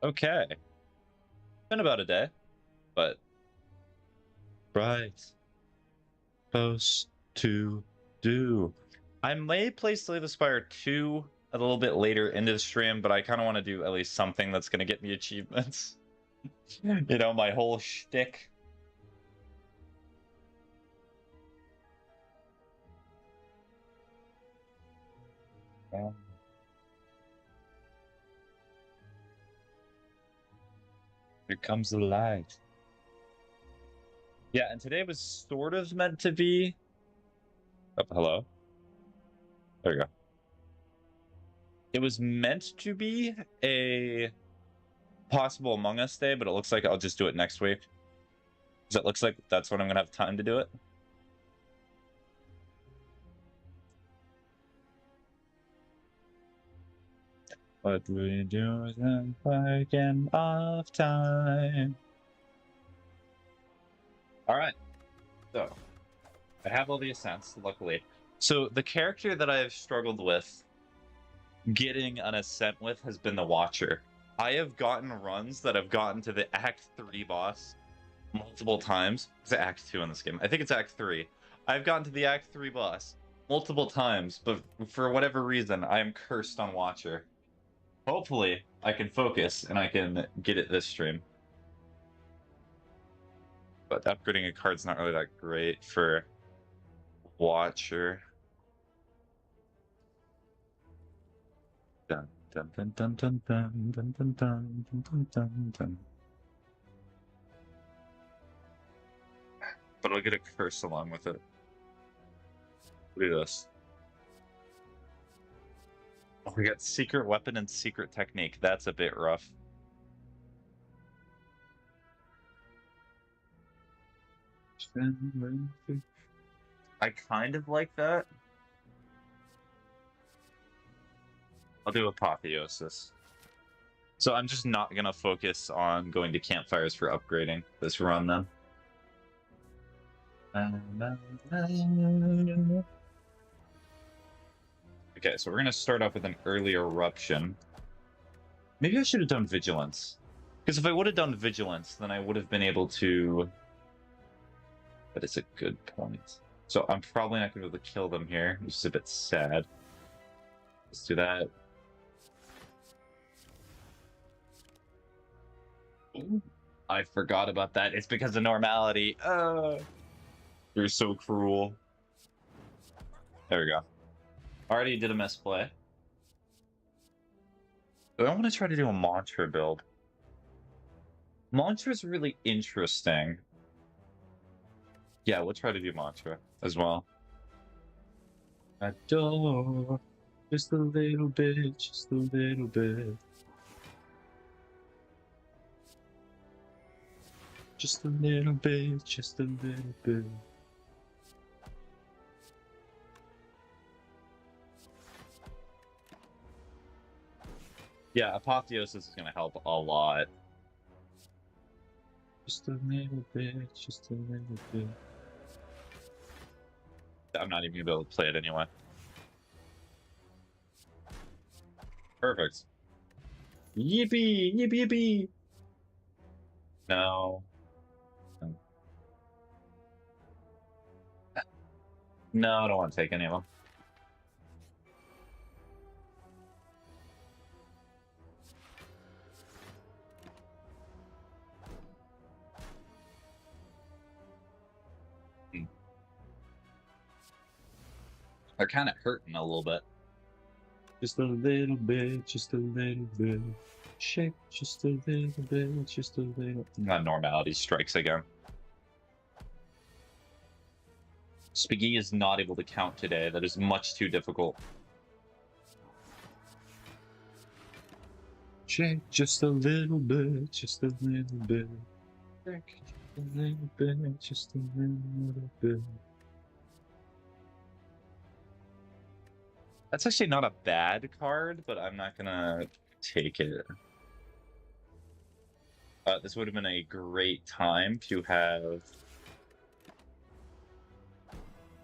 Okay. Been about a day, but right. Supposed to do. I may play Slay the Spire 2 a little bit later into the stream, but I kind of want to do at least something that's going to get me achievements. You know, my whole shtick. Here comes the light. Yeah, and today was sort of meant to be... Oh, hello? There we go. It was meant to be a possible Among Us day, but it looks like I'll just do it next week. Because it looks like that's when I'm going to have time to do it. What we do is working off time. Alright. So, I have all the ascents, luckily. So, the character that I've struggled with getting an ascent with has been the Watcher. I have gotten runs that have gotten to the Act 3 boss multiple times. It's Act 2 in this game. I think it's Act 3. I've gotten to the Act 3 boss multiple times, but for whatever reason, I am cursed on Watcher. Hopefully, I can focus and I can get it this stream. But upgrading a card's not really that great for Watcher. Dun dun dun dun dun dun dun dun dun dun dun dun. But I'll get a curse along with it. Look at this. Oh, we got secret weapon and secret technique. That's a bit rough. I kind of like that. I'll do Apotheosis. So I'm just not going to focus on going to campfires for upgrading this run then. Okay, so we're going to start off with an early eruption. Maybe I should have done Vigilance. Because if I would have done Vigilance, then I would have been able to... But it's a good point. So I'm probably not going to be able to kill them here, which is a bit sad. Let's do that. Ooh, I forgot about that. It's because of normality. You're so cruel. There we go. Already did a misplay. I want to try to do a mantra build. Mantra is really interesting. Yeah, we'll try to do mantra as well. Adore, just a little bit, just a little bit. Just a little bit, just a little bit. Yeah, Apotheosis is going to help a lot. Just a little bit, just a little bit. I'm not even going to be able to play it anyway. Perfect. Yippee! Yippee yippee! No. No, I don't want to take any of them. They're kind of hurting a little bit. Just a little bit, just a little bit. Shake just a little bit, just a little. Normality strikes again. Spaghetti is not able to count today. That is much too difficult. Shake just a little bit, just a little bit. Shake just a little bit, just a little bit. That's actually not a bad card, but I'm not gonna take it. This would have been a great time to have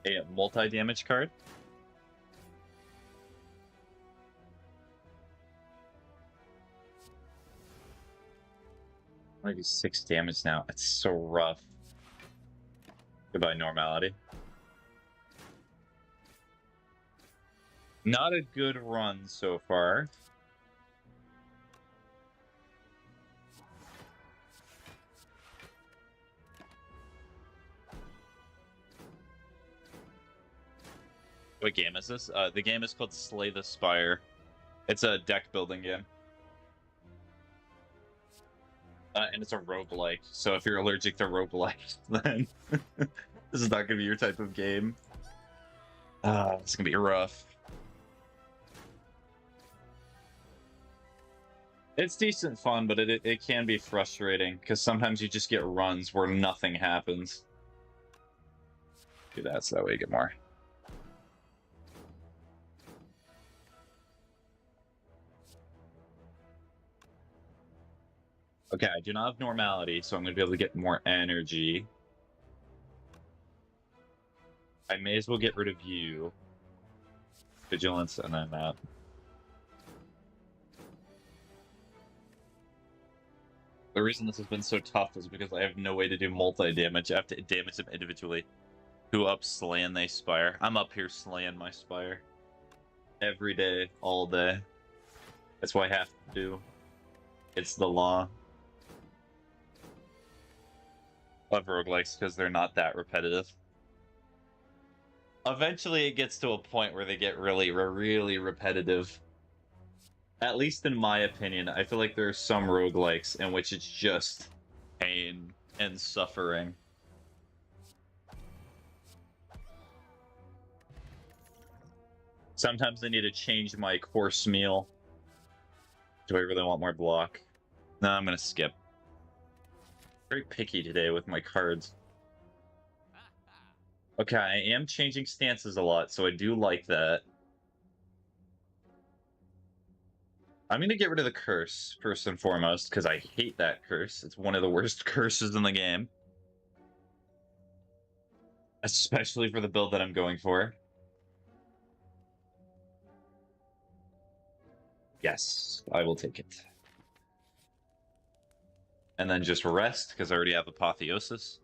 a multi-damage card. I do 6 damage now. It's so rough. Goodbye, normality. Not a good run so far. What game is this? The game is called Slay the Spire. It's a deck building game. And it's a roguelike. So if you're allergic to roguelikes, then this is not going to be your type of game. It's going to be rough. It's decent fun, but it can be frustrating because sometimes you just get runs where nothing happens. Do that so that way you get more. Okay, I do not have normality, so I'm going to be able to get more energy. I may as well get rid of you. Vigilance, and then that. The reason this has been so tough is because I have no way to do multi-damage. I have to damage them individually. Who up slaying they Spire? I'm up here slaying my Spire. Every day, all day. That's what I have to do. It's the law. I love roguelikes because they're not that repetitive. Eventually it gets to a point where they get really repetitive. At least in my opinion, I feel like there are some roguelikes in which it's just pain and suffering. Sometimes I need to change my course meal. Do I really want more block? No, I'm gonna skip. Very picky today with my cards. Okay, I am changing stances a lot, so I do like that. I'm gonna get rid of the curse, first and foremost, because I hate that curse. It's one of the worst curses in the game. Especially for the build that I'm going for. Yes, I will take it. And then just rest, because I already have Apotheosis.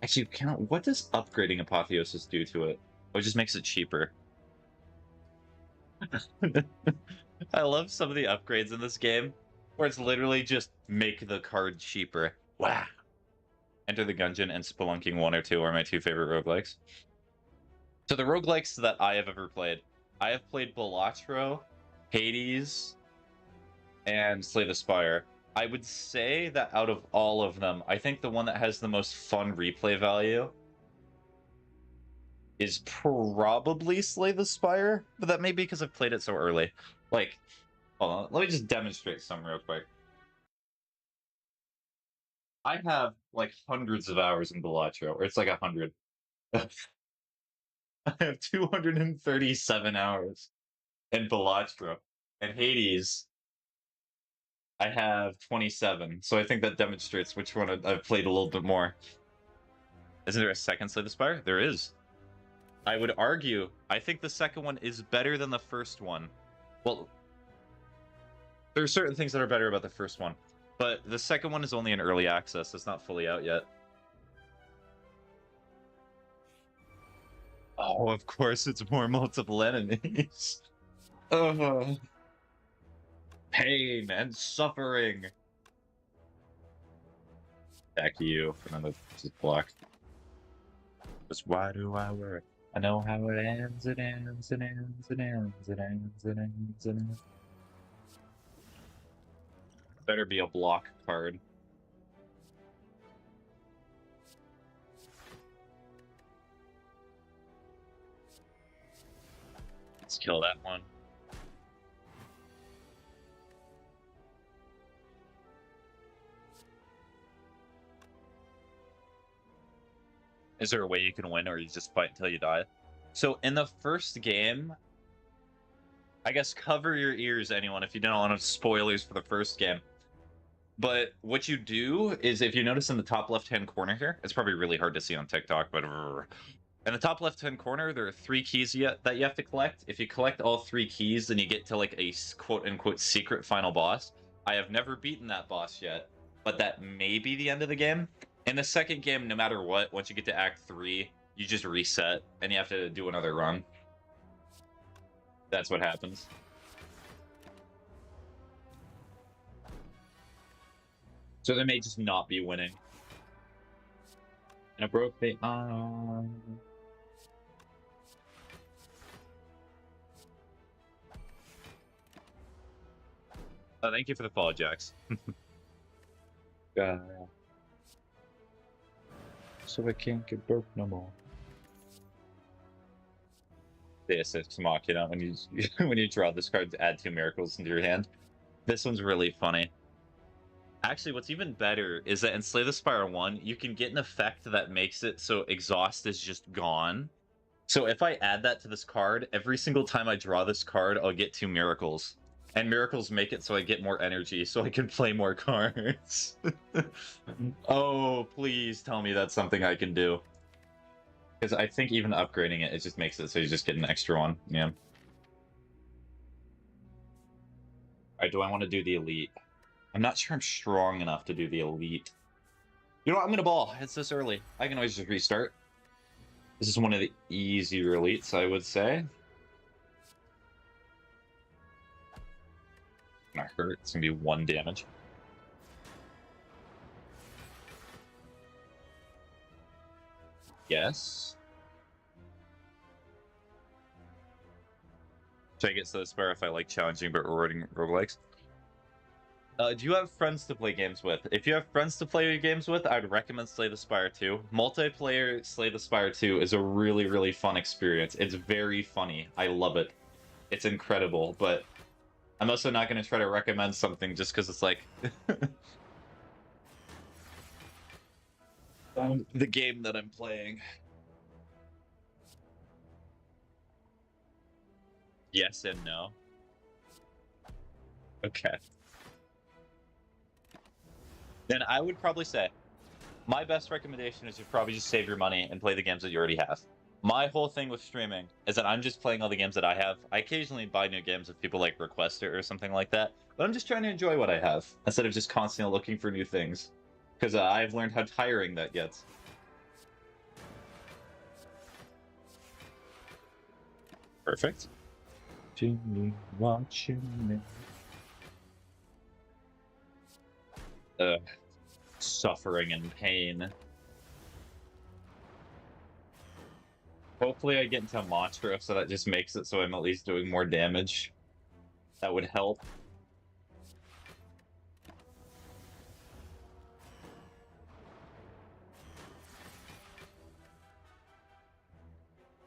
Actually, what does upgrading Apotheosis do to it? Oh, it just makes it cheaper. I love some of the upgrades in this game, where it's literally just make the card cheaper. Wow. Enter the Gungeon and Spelunking 1 or 2 are my 2 favorite roguelikes. So the roguelikes that I have ever played, I have played Balatro, Hades, and Slay the Spire. I would say that out of all of them, I think the one that has the most fun replay value is probably Slay the Spire, but that may be because I've played it so early. Like, hold on, let me just demonstrate some real quick. I have like hundreds of hours in Balatro, or it's like 100. I have 237 hours in Balatro. And Hades, I have 27. So I think that demonstrates which one I've played a little bit more. Isn't there a second Slay the Spire? There is. I would argue, I think the second one is better than the first one. Well, there are certain things that are better about the first one, but the second one is only in early access. It's not fully out yet. Oh, of course, it's more multiple enemies. Pain and suffering. Back to you for another block. Just why do I work? I know how it ends, it ends, it ends, it ends, it ends, it ends, it ends. Better be a block card. Let's kill that one. Is there a way you can win, or you just fight until you die? So in the first game, I guess cover your ears, anyone, if you don't want spoilers for the first game. But what you do is, if you notice in the top left-hand corner here, it's probably really hard to see on TikTok, but in the top left-hand corner, there are 3 keys that you have to collect. If you collect all 3 keys, then you get to like a quote-unquote secret final boss. I have never beaten that boss yet. but that may be the end of the game. In the second game, no matter what, once you get to Act 3, you just reset, and you have to do another run. That's what happens. So they may just not be winning. And I broke the arm. Oh, thank you for the follow, Jax. So I can't get broke no more. This is Machina when you when you draw this card to add 2 miracles into your hand. This one's really funny. Actually, what's even better is that in Slay the Spire 1, you can get an effect that makes it so exhaust is just gone. So if I add that to this card, every single time I draw this card, I'll get 2 miracles. And miracles make it so I get more energy, so I can play more cards. Oh, please tell me that's something I can do. Because I think even upgrading it, it just makes it so you just get an extra one. Yeah. Alright, do I want to do the elite? I'm not sure I'm strong enough to do the elite. You know what? I'm going to ball. It's this early. I can always just restart. This is one of the easier elites, I would say. Gonna hurt. It's gonna be 1 damage. Yes. Should I get to the Spire if I like challenging but rewarding roguelikes? Do you have friends to play games with? If you have friends to play games with, I'd recommend Slay the Spire 2. Multiplayer Slay the Spire 2 is a really, really fun experience. It's very funny. I love it. It's incredible, but I'm also not going to try to recommend something just because it's like the game that I'm playing. Yes and no. Okay. Then I would probably say my best recommendation is to probably just save your money and play the games that you already have. My whole thing with streaming is that I'm just playing all the games that I have. I occasionally buy new games if people like request it or something like that, but I'm just trying to enjoy what I have instead of just constantly looking for new things, because I've learned how tiring that gets. Perfect. Watching me. Suffering and pain. Hopefully I get into Mantra, so that just makes it so I'm at least doing more damage. That would help.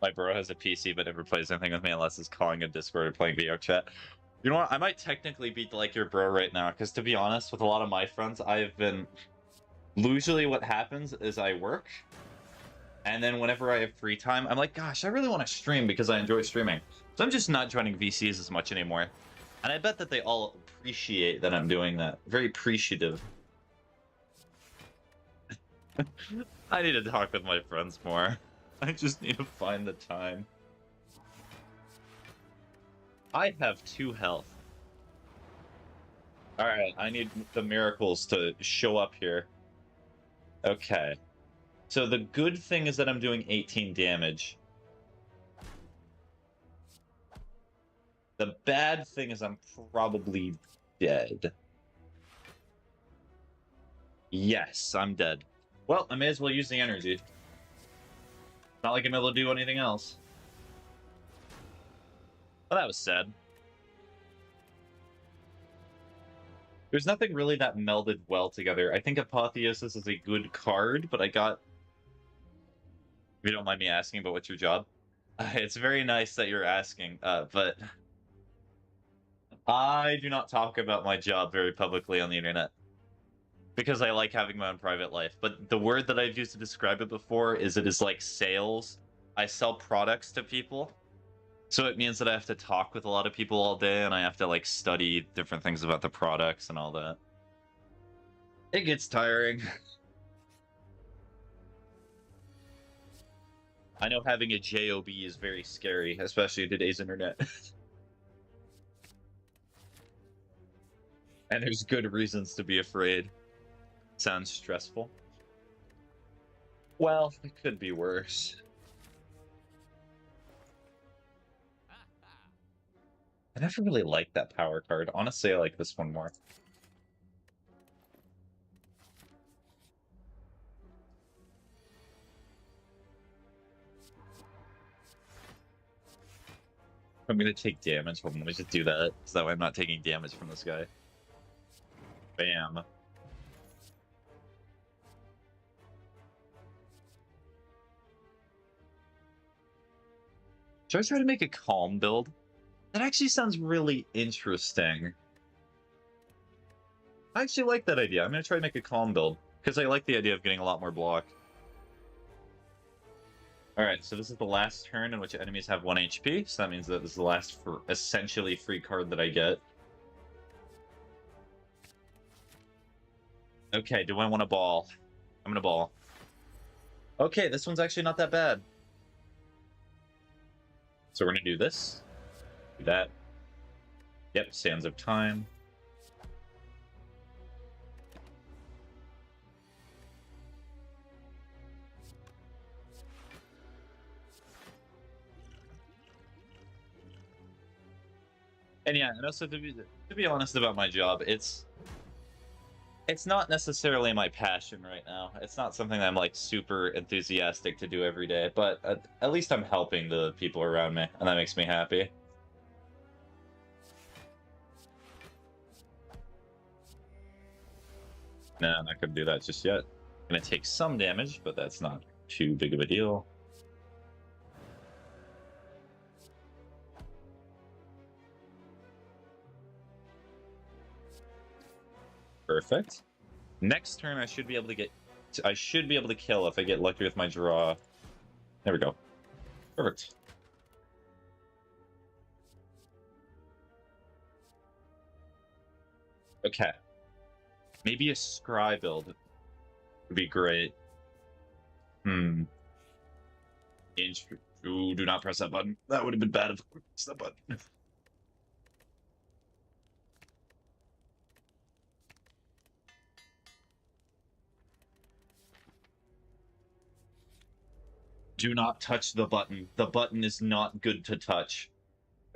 My bro has a PC but never plays anything with me unless he's calling a Discord or playing video chat. You know what? I might technically be like your bro right now, because to be honest, with a lot of my friends, I've been... Usually what happens is I work, and then whenever I have free time, I'm like, gosh, I really want to stream because I enjoy streaming. So I'm just not joining VCs as much anymore. And I bet that they all appreciate that I'm doing that. Very appreciative. I need to talk with my friends more. I just need to find the time. I have 2 health. Alright, I need the miracles to show up here. Okay. So the good thing is that I'm doing 18 damage. The bad thing is I'm probably dead. Yes, I'm dead. Well, I may as well use the energy. It's not like I'm able to do anything else. Well, that was sad. There's nothing really that melded well together. I think Apotheosis is a good card, but I got... If you don't mind me asking, but what's your job? It's very nice that you're asking, but... I do not talk about my job very publicly on the internet. Because I like having my own private life. But the word that I've used to describe it before is it is like sales. I sell products to people. So it means that I have to talk with a lot of people all day, and I have to, like, study different things about the products and all that. It gets tiring. I know having a job is very scary, especially in today's internet. And there's good reasons to be afraid. Sounds stressful. Well, it could be worse. I never really liked that power card. Honestly, I like this one more. I'm gonna take damage. Hold on, let me just do that, so that way I'm not taking damage from this guy. Bam. Should I try to make a calm build? That actually sounds really interesting. I actually like that idea. I'm gonna try to make a calm build, because I like the idea of getting a lot more block. Alright, so this is the last turn in which enemies have 1 HP, so that means that this is the last essentially free card that I get. Okay, do I want to ball? I'm gonna ball. Okay, this one's actually not that bad. So we're gonna do this. Do that. Yep, Sands of Time. And yeah, and also to be honest about my job, it's not necessarily my passion right now. It's not something that I'm like super enthusiastic to do every day, but at least I'm helping the people around me, and that makes me happy. No, I'm not gonna do that just yet. I'm gonna take some damage, but that's not too big of a deal. Perfect. Next turn, I should be able to get. I should be able to kill if I get lucky with my draw. There we go. Perfect. Okay. Maybe a scry build would be great. Hmm. Ooh, do not press that button. That would have been bad if I pressed that button. Do not touch the button. The button is not good to touch.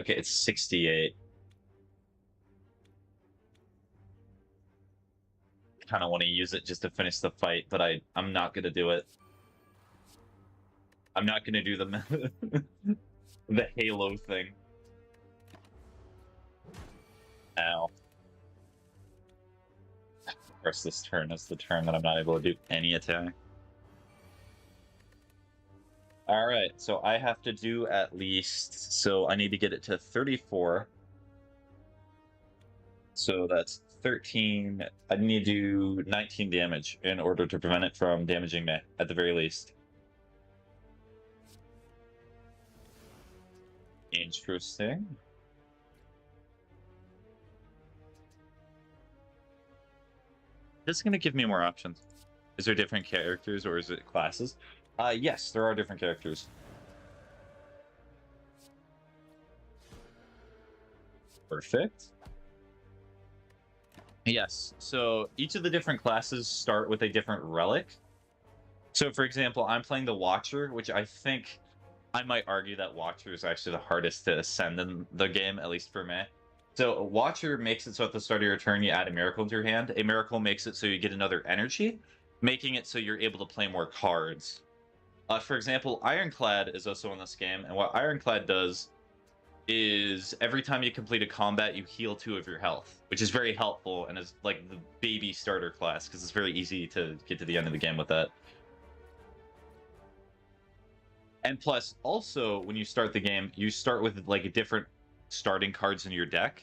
Okay, it's 68. Kind of want to use it just to finish the fight, but I'm not going to do it. I'm not going to do the the Halo thing. Ow. Of course, this turn is the turn that I'm not able to do any attack. Alright, so I have to do at least... So I need to get it to 34. So that's 13. I need to do 19 damage in order to prevent it from damaging me, at the very least. Interesting. This is going to give me more options. Is there different characters or is it classes? Yes, there are different characters. Perfect. Yes, so each of the different classes start with a different relic. So, for example, I'm playing the Watcher, which I think I might argue that Watcher is actually the hardest to ascend in the game, at least for me. So, Watcher makes it so at the start of your turn, you add a miracle into your hand. A miracle makes it so you get another energy, making it so you're able to play more cards. For example, Ironclad is also in this game, and what Ironclad does is every time you complete a combat, you heal 2 of your health, which is very helpful and is like the baby starter class because it's very easy to get to the end of the game with that. And plus, also, when you start the game, you start with like different starting cards in your deck.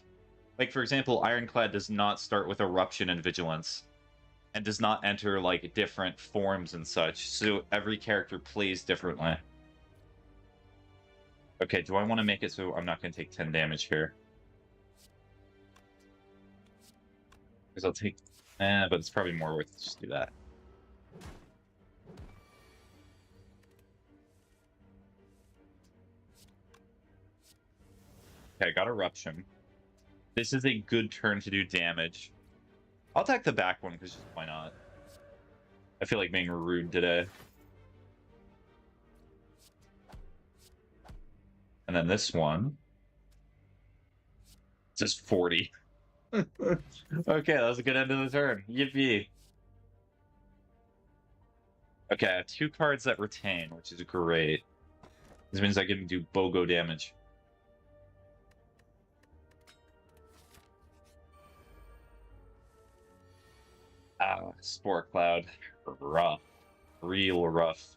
Like, for example, Ironclad does not start with Eruption and Vigilance, and does not enter like different forms and such, so every character plays differently. Okay, do I want to make it so I'm not going to take 10 damage here? Because I'll take... but it's probably more worth to just do that. Okay, I got Eruption. This is a good turn to do damage. I'll attack the back one, because just why not? I feel like being rude today. And then this one says 40. Okay, that was a good end of the turn. Yippee. Okay, I have 2 cards that retain, which is great. This means I can do BOGO damage. Ah, Spore Cloud. Rough. Real rough.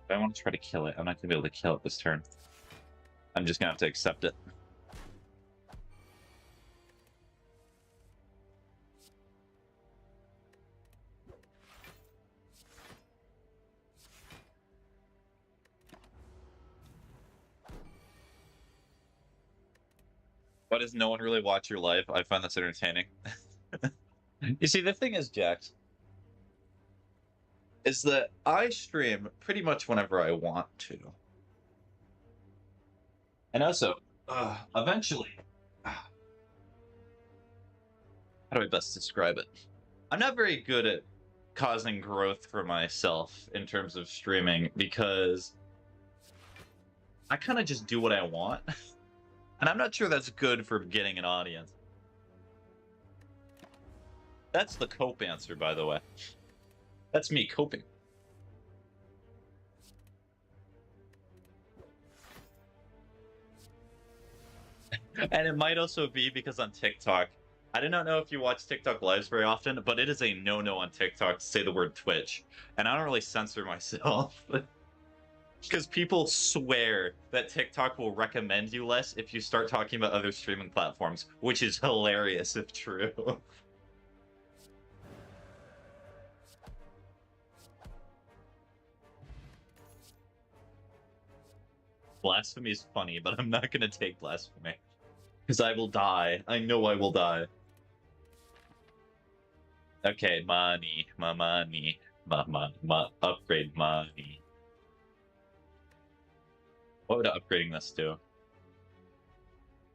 I want to try to kill it. I'm not going to be able to kill it this turn. I'm just going to have to accept it. Why does no one really watch your live? I find that's entertaining. You see, the thing is, Jax, is that I stream pretty much whenever I want to. And also, eventually, how do I best describe it? I'm not very good at causing growth for myself in terms of streaming because I kind of just do what I want. And I'm not sure that's good for getting an audience. That's the cope answer, by the way. That's me coping. And it might also be because on TikTok, I do not know if you watch TikTok lives very often, but it is a no-no on TikTok to say the word Twitch. And I don't really censor myself. Because people swear that TikTok will recommend you less if you start talking about other streaming platforms, which is hilarious if true. Blasphemy is funny, but I'm not going to take blasphemy. Because I will die. I know I will die. Okay, money. My money. My upgrade money. What would upgrading this do?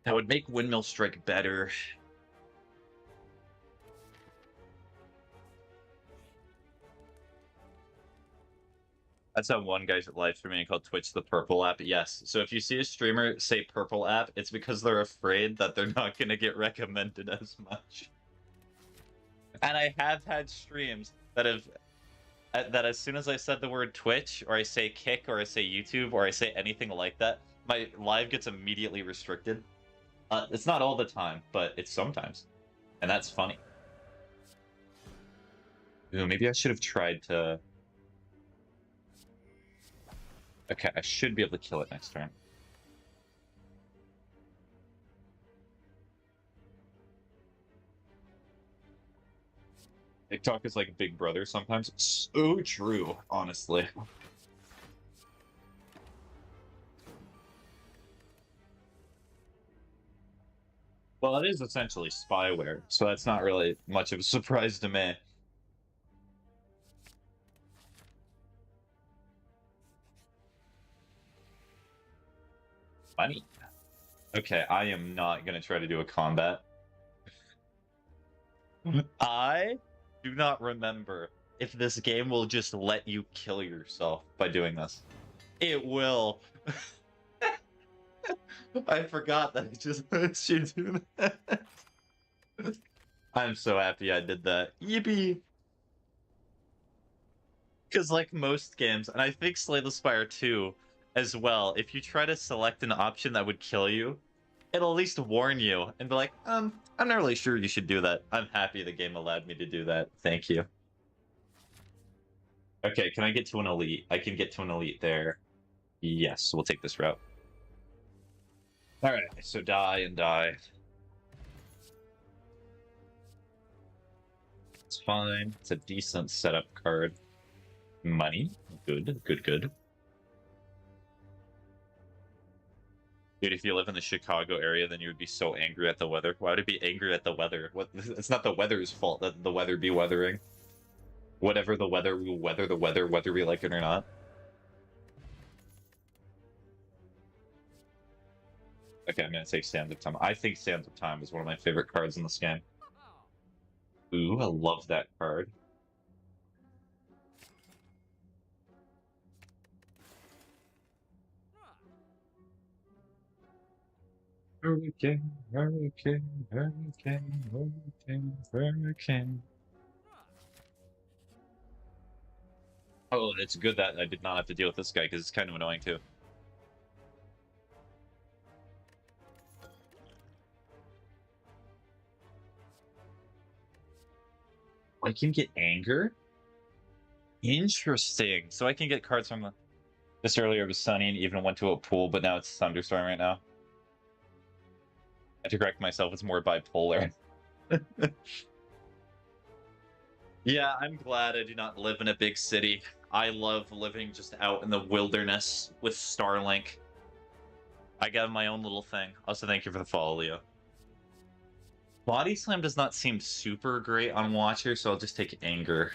That would make Windmill Strike better. That's how one guy's live streaming called Twitch the Purple app. Yes. So if you see a streamer say purple app, it's because they're afraid that they're not going to get recommended as much. And I have had streams that have that as soon as I said the word Twitch or I say Kick or I say YouTube or I say anything like that, my live gets immediately restricted. It's not all the time, but it's sometimes. And that's funny. Ooh, maybe I should have tried to... Okay, I should be able to kill it next turn. TikTok is like Big Brother sometimes. So true, honestly. Well, it is essentially spyware, so that's not really much of a surprise to me. Funny. Okay, I am not going to try to do a combat. I do not remember if this game will just let you kill yourself by doing this. It will. I forgot that it just lets you do that. I'm so happy I did that. Yippee! Because like most games, and I think Slay the Spire 2 as well, if you try to select an option that would kill you, it'll at least warn you and be like, I'm not really sure you should do that. I'm happy the game allowed me to do that. Thank you. Okay, can I get to an elite? I can get to an elite there. Yes, we'll take this route. Alright, so die and die. It's fine. It's a decent setup card. Money. Good, good, good. Dude, if you live in the Chicago area, then you would be so angry at the weather. Why would it be angry at the weather? What? It's not the weather's fault that the weather be weathering. Whatever the weather, we will weather the weather, whether we like it or not. Okay, I'm gonna take Sands of Time. I think Sands of Time is one of my favorite cards in this game. Ooh, I love that card. Hurricane, hurricane, hurricane, hurricane, hurricane. Oh, it's good that I did not have to deal with this guy because it's kind of annoying too. I can get anger? Interesting. So I can get cards from the... This earlier it was sunny and even went to a pool, but now it's thunderstorm right now. I have to correct myself, it's more bipolar. Yeah, I'm glad I do not live in a big city. I love living just out in the wilderness with Starlink. I got my own little thing. Also, thank you for the follow, Leo. Body Slam does not seem super great on Watcher, so I'll just take Anger.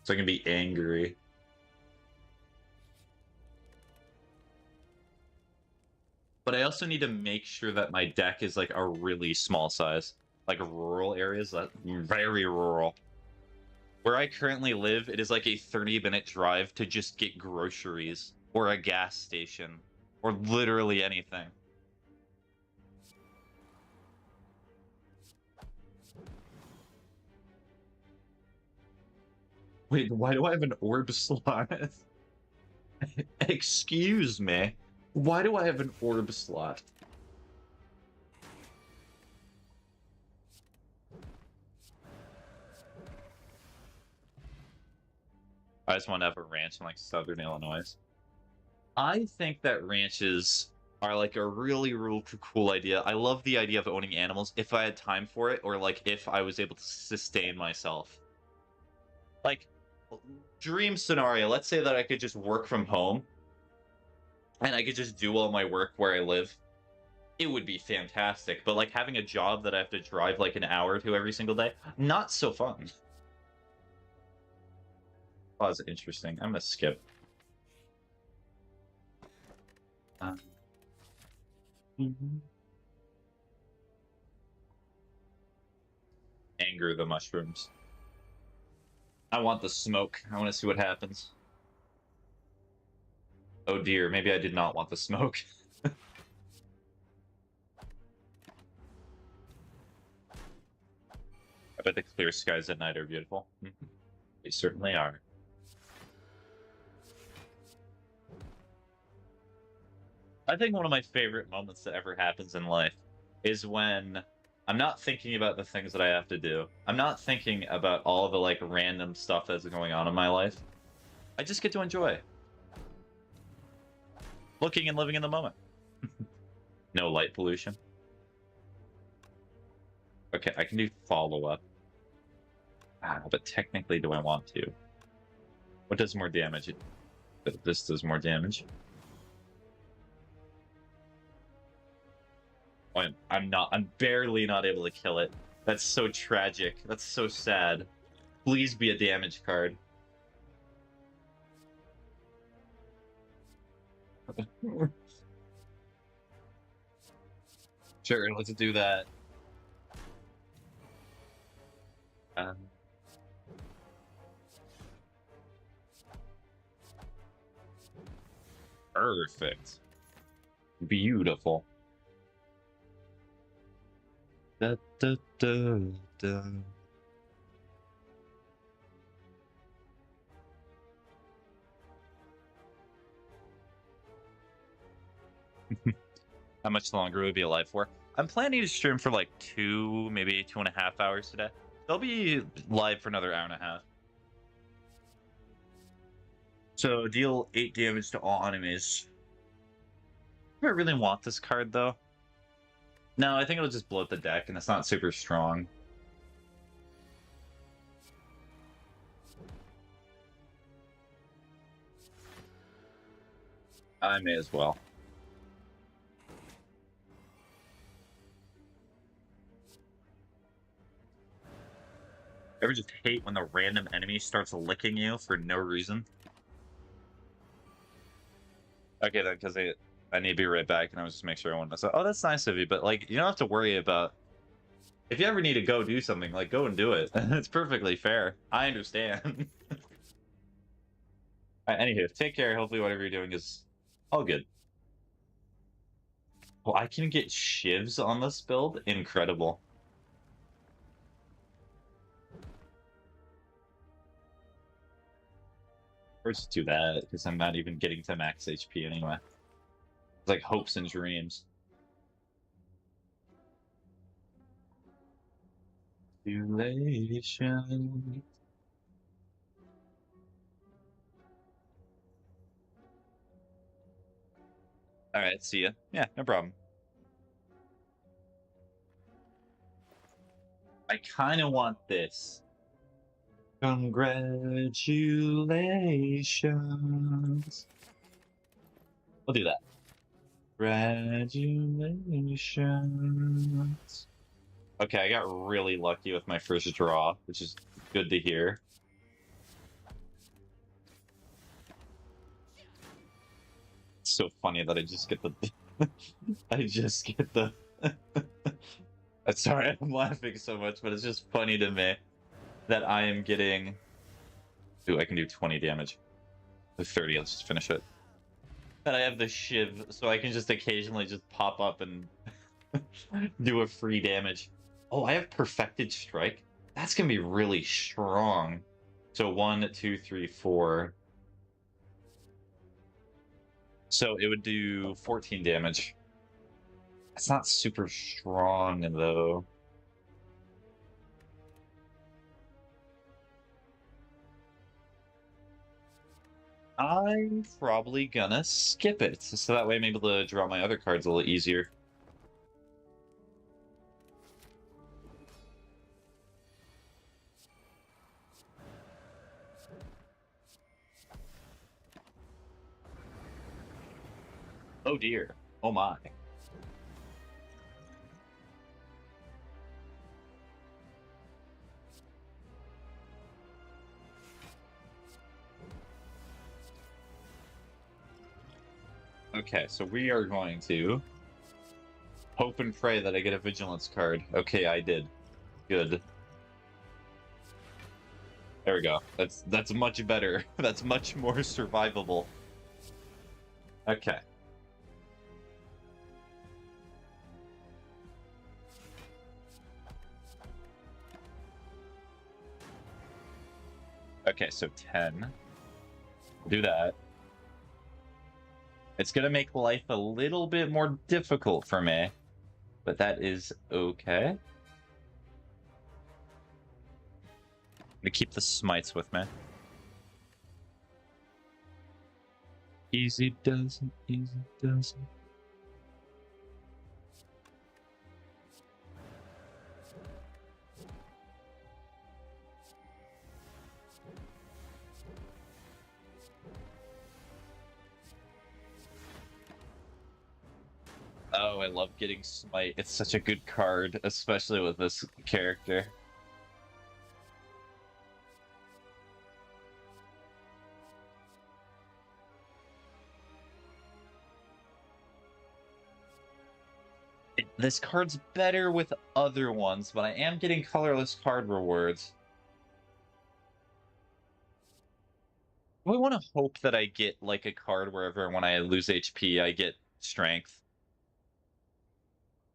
So I can be angry. But I also need to make sure that my deck is like a really small size. Like rural areas, that very rural. Where I currently live, it is like a 30-minute drive to just get groceries or a gas station or literally anything. Wait, why do I have an orb slot? Excuse me. Why do I have an orb slot? I just want to have a ranch in like southern Illinois. I think that ranches are like a really, really cool idea. I love the idea of owning animals if I had time for it, or like if I was able to sustain myself. Like, dream scenario, let's say that I could just work from home and I could just do all my work where I live. It would be fantastic. But like having a job that I have to drive like an hour to every single day, not so fun. Oh, that's interesting. I'm gonna skip. Anger the mushrooms. I want the smoke. I want to see what happens. Oh dear, maybe I did not want the smoke. I bet the clear skies at night are beautiful. They certainly are. I think one of my favorite moments that ever happens in life is when I'm not thinking about the things that I have to do. I'm not thinking about all the like random stuff that's going on in my life. I just get to enjoy looking and living in the moment. No light pollution. Okay, I can do follow-up. But technically, do I want to? What does more damage? This does more damage. I'm barely not able to kill it. That's so tragic. That's so sad. Please be a damage card. Sure, let's do that. Perfect. Beautiful. Da, da, da, da. How much longer will we be alive for? I'm planning to stream for like 2, maybe 2.5 hours today. They'll be live for another hour and a half. So deal 8 damage to all enemies. Do I really want this card though? No, I think it'll just bloat the deck and it's not super strong. I may as well. Ever just hate when the random enemy starts licking you for no reason? Okay, then, because I need to be right back, and I was just make sure I want to mess up. Oh, that's nice of you, but like, you don't have to worry about If you ever need to go do something, like, go and do it. It's perfectly fair. I understand. Anywho, take care. Hopefully whatever you're doing is all good. Well, I can get shivs on this build. Incredible. Or just do that, because I'm not even getting to max HP anyway. It's like hopes and dreams. Simulation. Alright, see ya. Yeah, no problem. I kind of want this. Congratulations. We'll do that. Congratulations. Okay, I got really lucky with my first draw, which is good to hear. It's so funny that I just get the... I just get the... Sorry, I'm laughing so much, but it's just funny to me that I am getting... Ooh, I can do 20 damage. With 30, let's just finish it. That I have the shiv, so I can just occasionally just pop up and do a free damage. Oh, I have perfected strike. That's gonna be really strong. So 1, 2, 3, 4. So it would do 14 damage. It's not super strong though. I'm probably gonna skip it, so that way I'm able to draw my other cards a little easier. Oh dear. Oh my. Okay, so we are going to hope and pray that I get a vigilance card. Okay, I did. Good. There we go. That's much better. That's much more survivable. Okay. Okay, so 10. Do that. It's gonna make life a little bit more difficult for me, but that is okay. I'm gonna keep the smites with me. Easy does it, easy does it. Oh, I love getting smite. It's such a good card, especially with this character. This card's better with other ones, but I am getting colorless card rewards. We want to hope that I get like a card wherever when I lose HP, I get strength.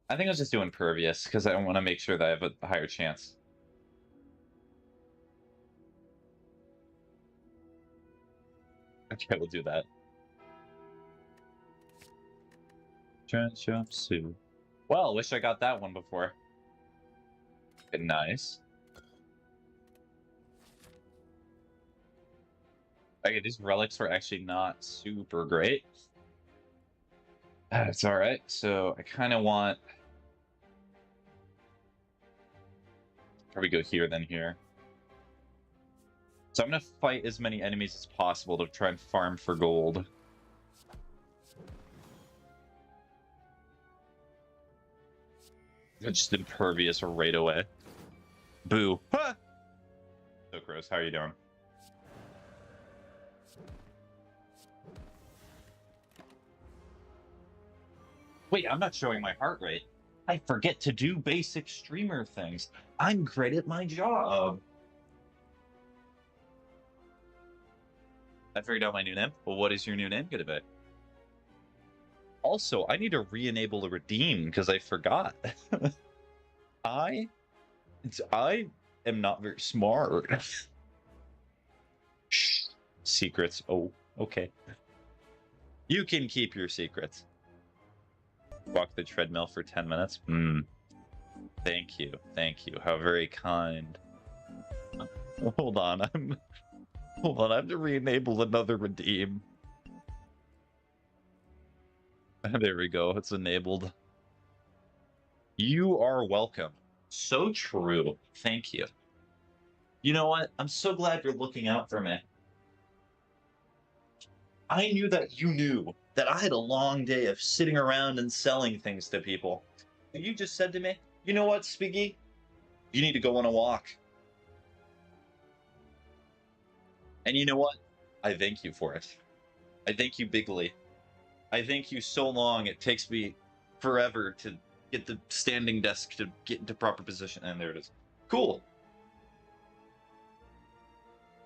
I think I was just doing Pervious because I want to make sure that I have a higher chance. Okay, we'll do that. Jumpsuit. Well, wish I got that one before. Nice. Okay, these relics were actually not super great. That's alright. So I kind of want... Probably go here, then here. So I'm going to fight as many enemies as possible to try and farm for gold. Just impervious right away. Boo. Ha! So gross. How are you doing? Wait, I'm not showing my heart rate. I forget to do basic streamer things. I'm great at my job. I figured out my new name. Well, what is your new name gonna be? Also, I need to re-enable the redeem because I forgot. I am not very smart. Shh. Secrets. Oh, okay. You can keep your secrets. Walk the treadmill for 10 minutes. Thank you. Thank you. How very kind. Hold on. Hold on. I have to re-enable another redeem. There we go. It's enabled. You are welcome. So true. Thank you. You know what? I'm so glad you're looking out for me. I knew that you knew that I had a long day of sitting around and selling things to people. You just said to me, you know what, Spiggy? You need to go on a walk. And you know what? I thank you for it. I thank you bigly. I thank you so long. It takes me forever to get the standing desk to get into proper position. And there it is. Cool.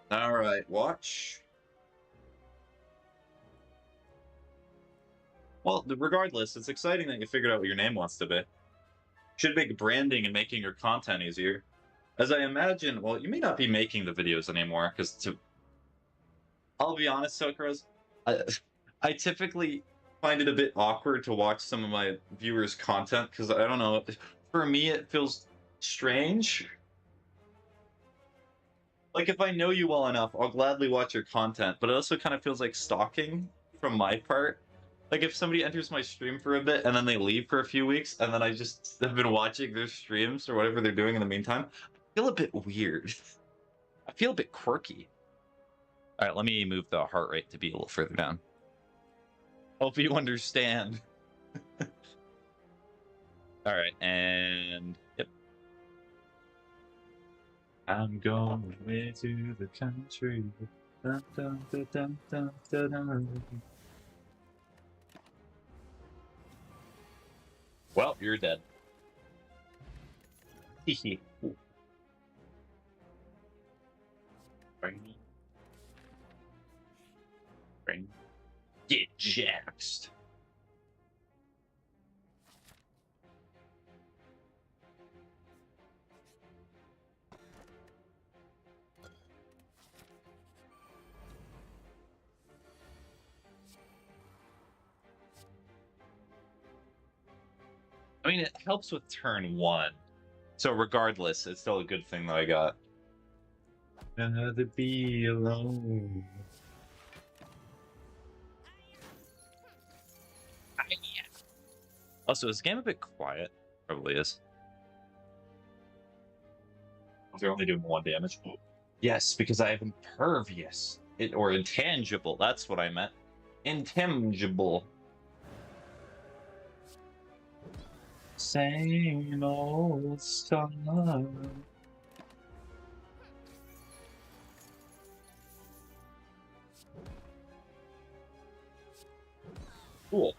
All right, watch. Well, regardless, it's exciting that you figured out what your name wants to be. Should make branding and making your content easier. As I imagine, well, you may not be making the videos anymore, because I'll be honest, Sokras, I typically find it a bit awkward to watch some of my viewers' content, because I don't know, for me it feels strange. Like, if I know you well enough, I'll gladly watch your content, but it also kind of feels like stalking from my part. Like, if somebody enters my stream for a bit and then they leave for a few weeks, and then I just have been watching their streams or whatever they're doing in the meantime, I feel a bit weird. I feel a bit quirky. All right, let me move the heart rate to be a little further down. Hope you understand. All right, and yep. I'm going away to the country. Dun, dun, dun, dun, dun, dun, dun. Well, you're dead. Hehe. Bring. Get jaxed. I mean, it helps with turn 1. So regardless, it's still a good thing that I got. Rather be alone. Also, is this game a bit quiet? Probably is. They're only doing 1 damage. Yes, because I have impervious. Or intangible, that's what I meant. Intangible. Same old song. Cool.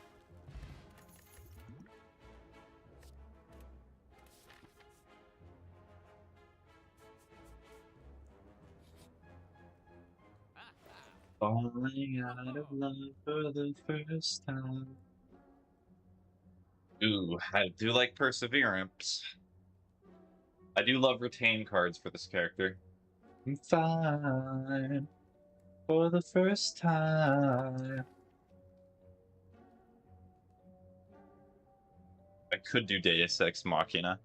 Falling out of love for the first time. Ooh, I do like Perseverance. I do love retain cards for this character. I'm fine for the first time. I could do Deus Ex Machina.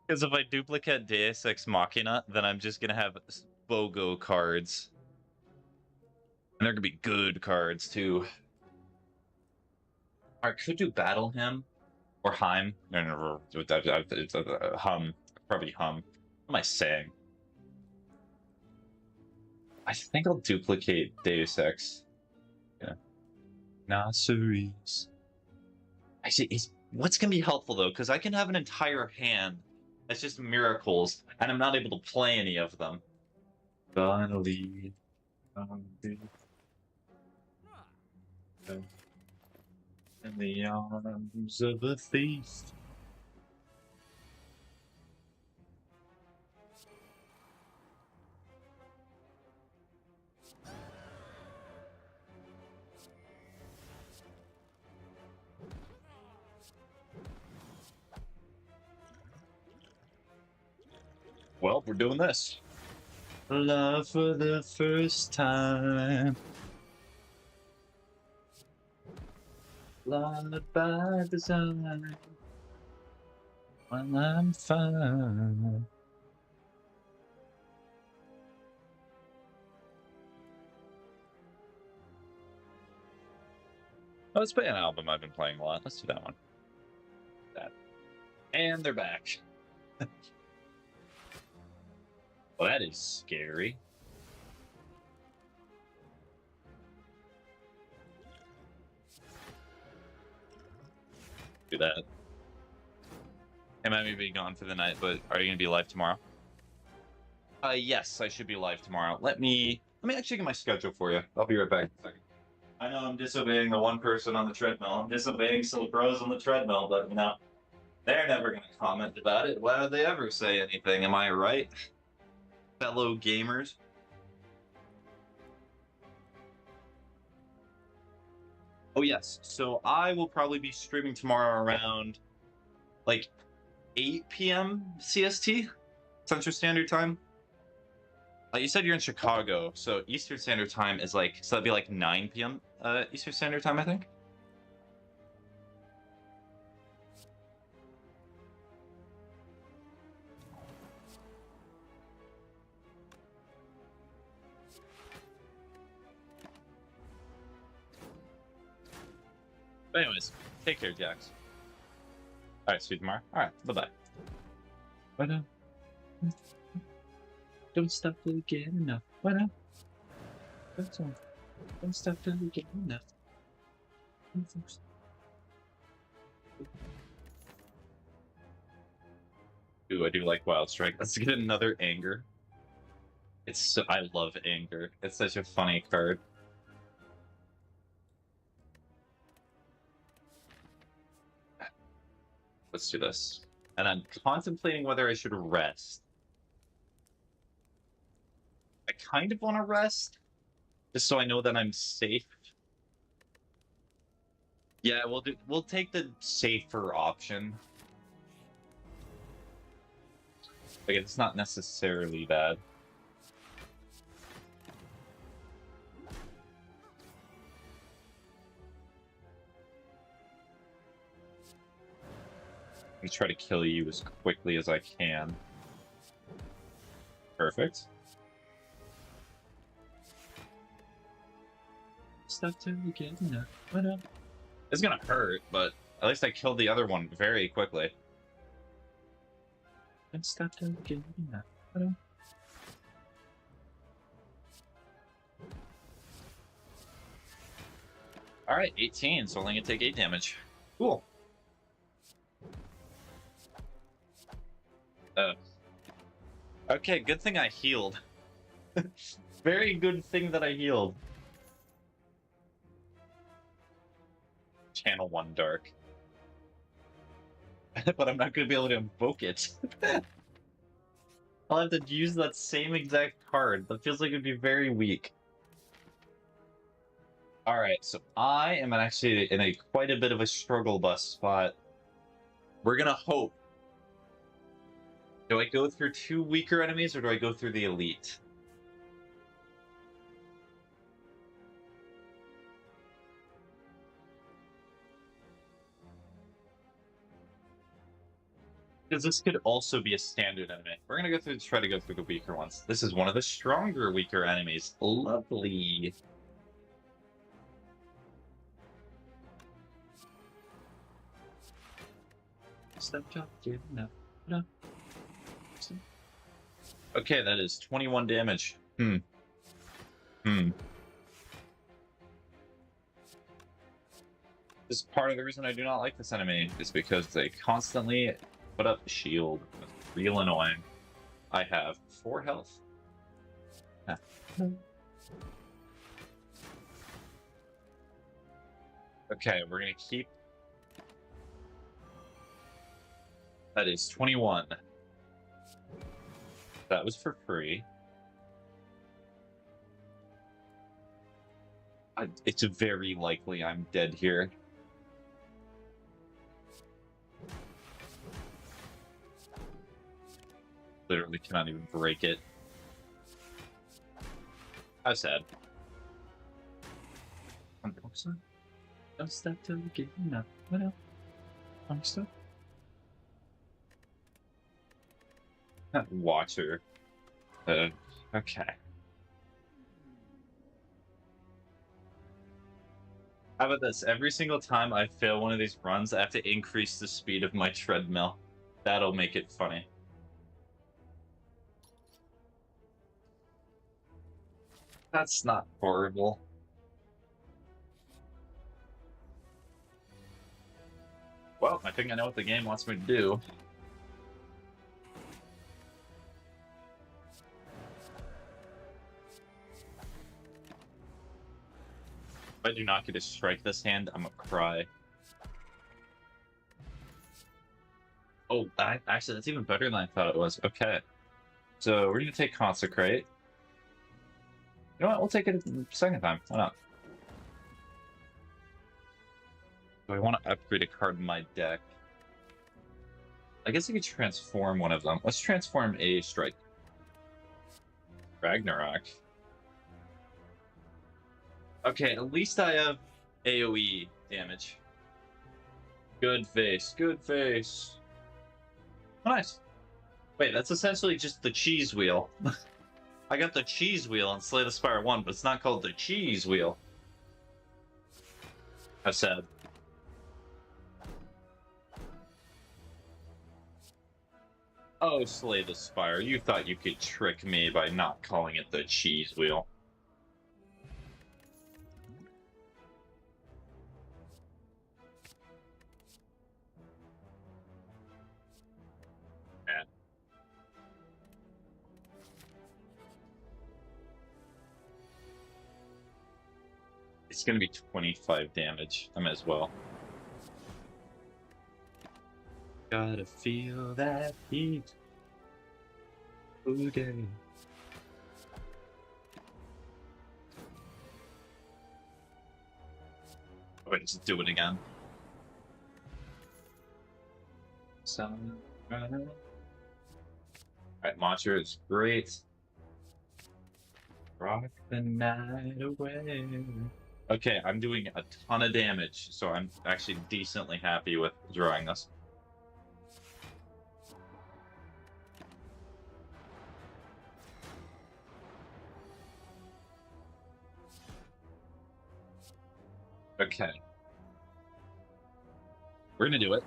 Because if I duplicate Deus Ex Machina, then I'm just gonna have BOGO cards. And they're gonna be good cards, too. I could do Battle Hymn. Or Heim. No, it's Hum. Probably Hum. What am I saying? I think I'll duplicate Deus Ex. Yeah. Nasseries. Actually, what's going to be helpful, though? Because I can have an entire hand that's just miracles, and I'm not able to play any of them. Finally. In the arms of a thief. Well, we're doing this. Love for the first time. Love by design. When I'm fine. Oh, let's play an album I've been playing a lot. Let's do that one. That. And they're back. Well, that is scary. Do that. I might be gone for the night, but are you gonna be live tomorrow? Yes, I should be live tomorrow. Let me actually get my schedule for you. I'll be right back in a second. I know I'm disobeying the one person on the treadmill. I'm disobeying some bros on the treadmill, but you know, they're never gonna comment about it. Why would they ever say anything? Am I right? Fellow gamers. Oh yes, so I will probably be streaming tomorrow around like 8 p.m. CST, Central Standard Time. You said you're in Chicago, so Eastern Standard Time is like, so that'd be like 9 p.m. Eastern Standard Time, I think. But anyways, take care, Jax. All right, see you tomorrow. All right, bye-bye. Bye. Don't stop till you get enough. What up? Don't stop till you get enough. Ooh, I do like Wild Strike. Let's get another Anger. I love Anger. It's such a funny card. Let's do this. And I'm contemplating whether I should rest. I kind of want to rest, just so I know that I'm safe. Yeah, we'll take the safer option. Like, it's not necessarily bad. I'm gonna try to kill you as quickly as I can. Perfect. Stop till you get enough. What up? It's gonna hurt, but at least I killed the other one very quickly. And stop till you get enough. What up? Alright, 18, so only gonna take 8 damage. Cool. Okay, good thing I healed. Very good thing that I healed. Channel 1 Dark. But I'm not going to be able to invoke it. I'll have to use that same exact card. That feels like it would be very weak. Alright, so I am actually in quite a bit of a struggle bus spot. We're going to hope. Do I go through 2 weaker enemies, or do I go through the elite? Because this could also be a standard enemy. We're gonna try to go through the weaker ones. This is one of the stronger weaker enemies. Lovely. Step job, dude. No. Okay, that is 21 damage. This is part of the reason I do not like this enemy, is because they constantly put up the shield. It's real annoying. I have 4 health. Okay, we're gonna keep. That is 21. That was for free. It's very likely I'm dead here. Literally cannot even break it. How sad. Don't stop till you get enough. What else? Stuff. Watcher. Okay. How about this? Every single time I fail one of these runs, I have to increase the speed of my treadmill. That'll make it funny. That's not horrible. Well, I think I know what the game wants me to do. If I do not get to strike this hand, I'm gonna cry. Oh, actually, that's even better than I thought it was. Okay. So we're gonna take Consecrate. You know what? We'll take it a second time. Why not? Do I want to upgrade a card in my deck? I guess I could transform one of them. Let's transform a Strike. Ragnarok. Okay, at least I have AoE damage. Good face, good face. Oh, nice. Wait, that's essentially just the cheese wheel. I got the cheese wheel in Slay the Spire 1, but it's not called the cheese wheel. How sad. Oh, Slay the Spire, you thought you could trick me by not calling it the cheese wheel. Man. It's gonna be 25 damage. I might as well. Gotta feel that heat. Okay. Oh, wait, just do it again. Alright, Monster is great. Rock the night away. Okay, I'm doing a ton of damage, so I'm actually decently happy with drawing this. Okay. We're gonna do it.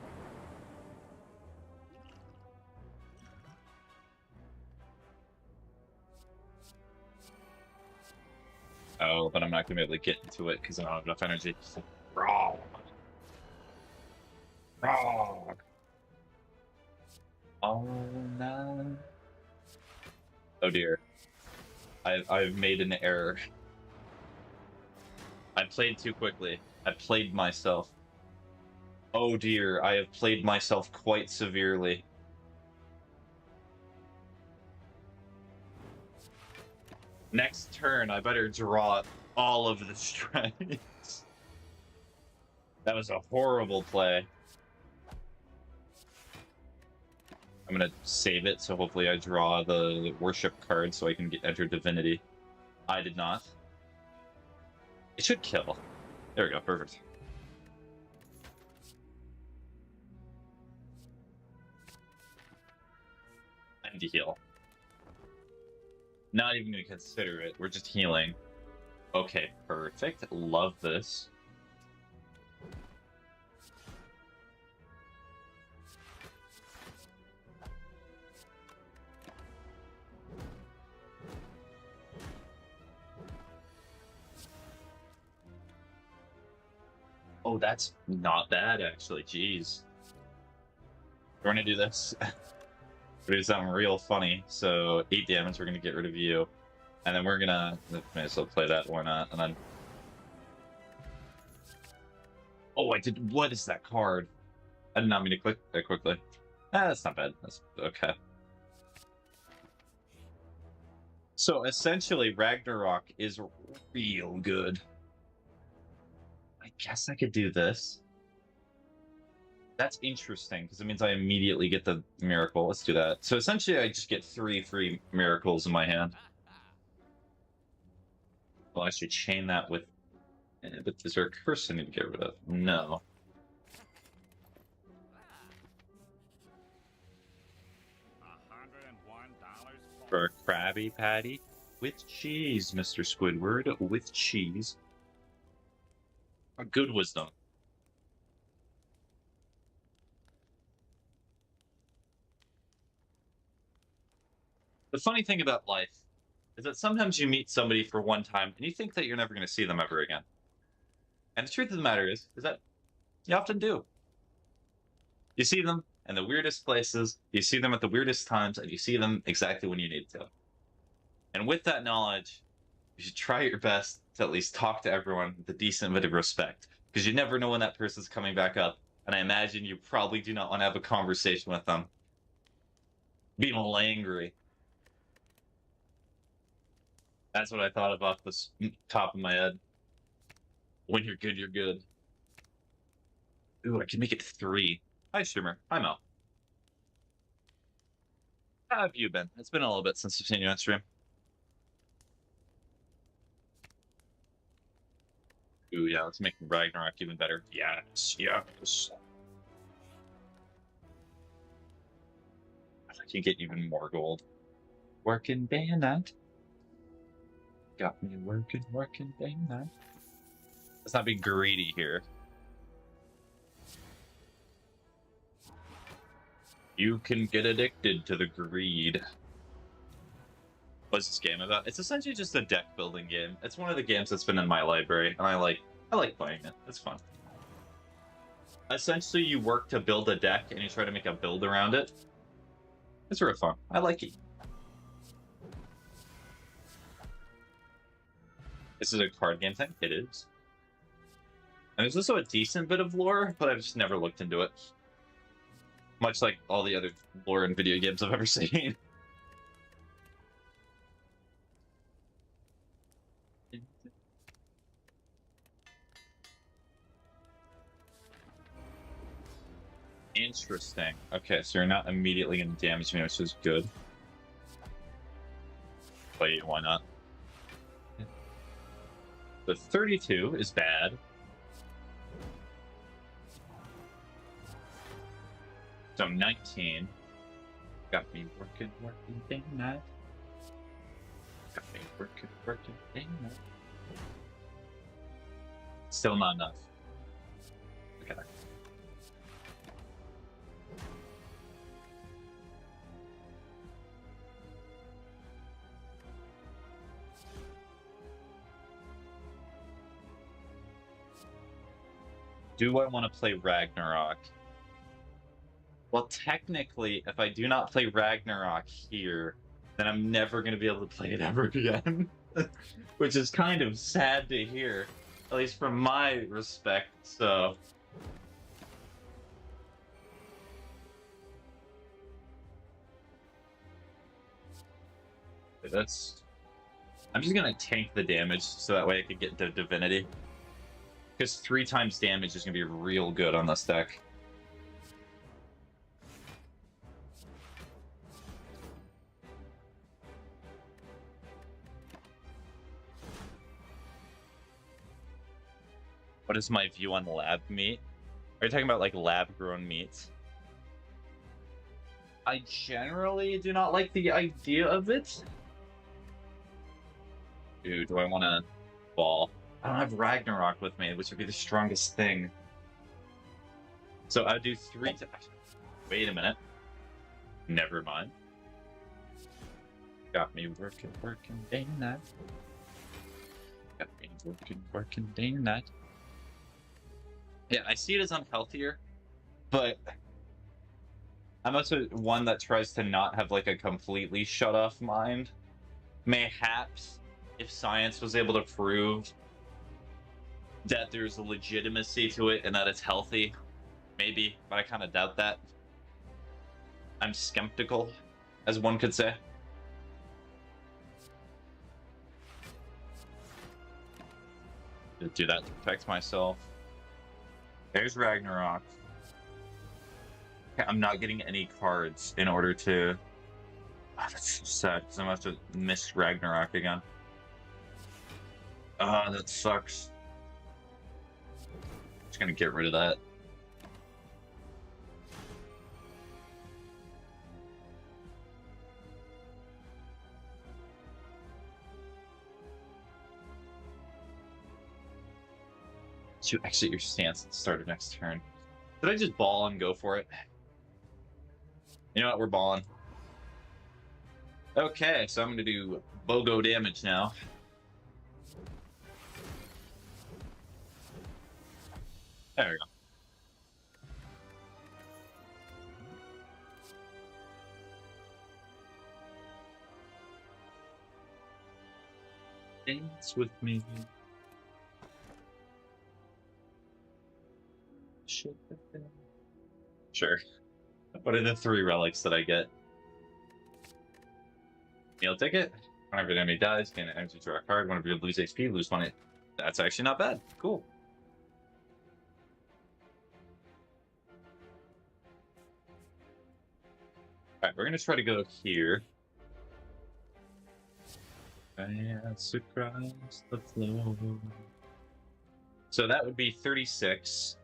Oh, but I'm not gonna be able to get into it because I don't have enough energy. Wrong. Wrong. Oh no. Oh dear. I've made an error. I played too quickly. I played myself. Oh dear, I have played myself quite severely. Next turn, I better draw all of the strikes. That was a horrible play. I'm gonna save it, so hopefully I draw the worship card so I can enter Divinity. I did not. It should kill. There we go, perfect. I need to heal. Not even gonna consider it, we're just healing. Okay, perfect. Love this. Oh, that's not bad, actually. Jeez. We're gonna do this. We're gonna do something real funny. So, 8 damage, we're gonna get rid of you. And then we're gonna... May as well play that, why not? And then... Oh, I did... What is that card? I did not mean to click that quickly. Ah, that's not bad. That's okay. So, essentially, Ragnarok is real good. I guess I could do this. That's interesting, because it means I immediately get the miracle. Let's do that. So essentially, I just get 3 free miracles in my hand. Well, I should chain that with... But is there a curse I need to get rid of? No. For a Krabby Patty? With cheese, Mr. Squidward. With cheese. A good wisdom. The funny thing about life is that sometimes you meet somebody for one time and you think that you're never going to see them ever again. And the truth of the matter is that you often do. You see them in the weirdest places, you see them at the weirdest times, and you see them exactly when you need to. And with that knowledge, you should try your best to at least talk to everyone with a decent bit of respect, because you never know when that person's coming back up, and I imagine you probably do not want to have a conversation with them. Being all angry. That's what I thought of off the top of my head. When you're good, you're good. Ooh, I can make it 3. Hi, streamer. Hi, Mel. How have you been? It's been a little bit since I've seen you on stream. Ooh, yeah, let's make Ragnarok even better. Yes, yes. I can get even more gold. Working day and night. Got me working day and night. Let's not be greedy here. You can get addicted to the greed. What's this game about? It's essentially just a deck building game. It's one of the games that's been in my library, and I like playing it. It's fun. Essentially, you work to build a deck, and you try to make a build around it. It's real fun. I like it. This is a card game thing? It is. And there's also a decent bit of lore, but I've just never looked into it. Much like all the other lore in video games I've ever seen. Interesting. Okay, so you're not immediately going to damage me, which is good. Wait, why not? The 32 is bad. So 19. Got me working day and night. Got me working day and night. Still not enough. Okay. Do I want to play Ragnarok? Well, technically, if I do not play Ragnarok here, then I'm never going to be able to play it ever again. Which is kind of sad to hear, at least from my respect, so... That's... I'm just going to tank the damage, so that way I can get into Divinity. Because 3 times damage is going to be real good on this deck. What is my view on lab meat? Are you talking about like lab-grown meats? I generally do not like the idea of it. Dude, do I want to ball? I don't have Ragnarok with me, which would be the strongest thing. So I would do 3 to... Wait a minute. Never mind. Got me working day and night. Got me working day and night. Yeah, I see it as unhealthier, but I'm also one that tries to not have like a completely shut off mind. Mayhaps if science was able to prove that there's a legitimacy to it and that it's healthy, maybe, but I kind of doubt that. I'm skeptical, as one could say. Do that to protect myself. There's Ragnarok. I'm not getting any cards in order to... Oh, that's so sad, because I'm going to have to miss Ragnarok again. Ah, that sucks. Just gonna get rid of that. To exit your stance at the start of next turn. Did I just ball and go for it? You know what? We're balling. Okay, so I'm going to do BOGO damage now. There we go. Dance with me. Sure. What are the 3 relics that I get? Meal ticket. Whenever the enemy dies, gain an energy draw a card. Whenever you lose HP, lose 1. That's actually not bad. Cool. Alright, we're going to try to go here. Dance across the floor. So that would be 36.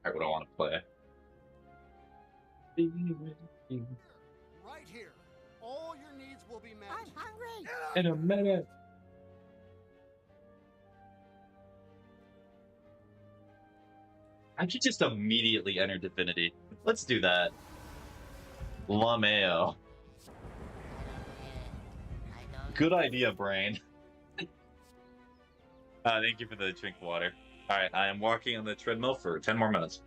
Alright, what do I want to play? Right here. All your needs will be met. I'm hungry. In a minute. I should just immediately enter Divinity. Let's do that. LaMayo. Good idea, brain. Thank you for the drink water. Alright, I am walking on the treadmill for 10 more minutes.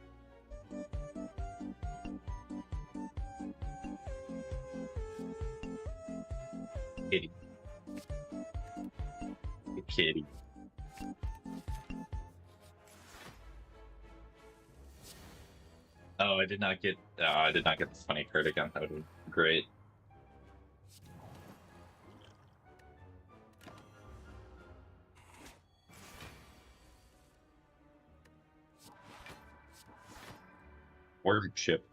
Kitty. The kitty. Oh, I did not get the funny card again. That would be great. Word chip.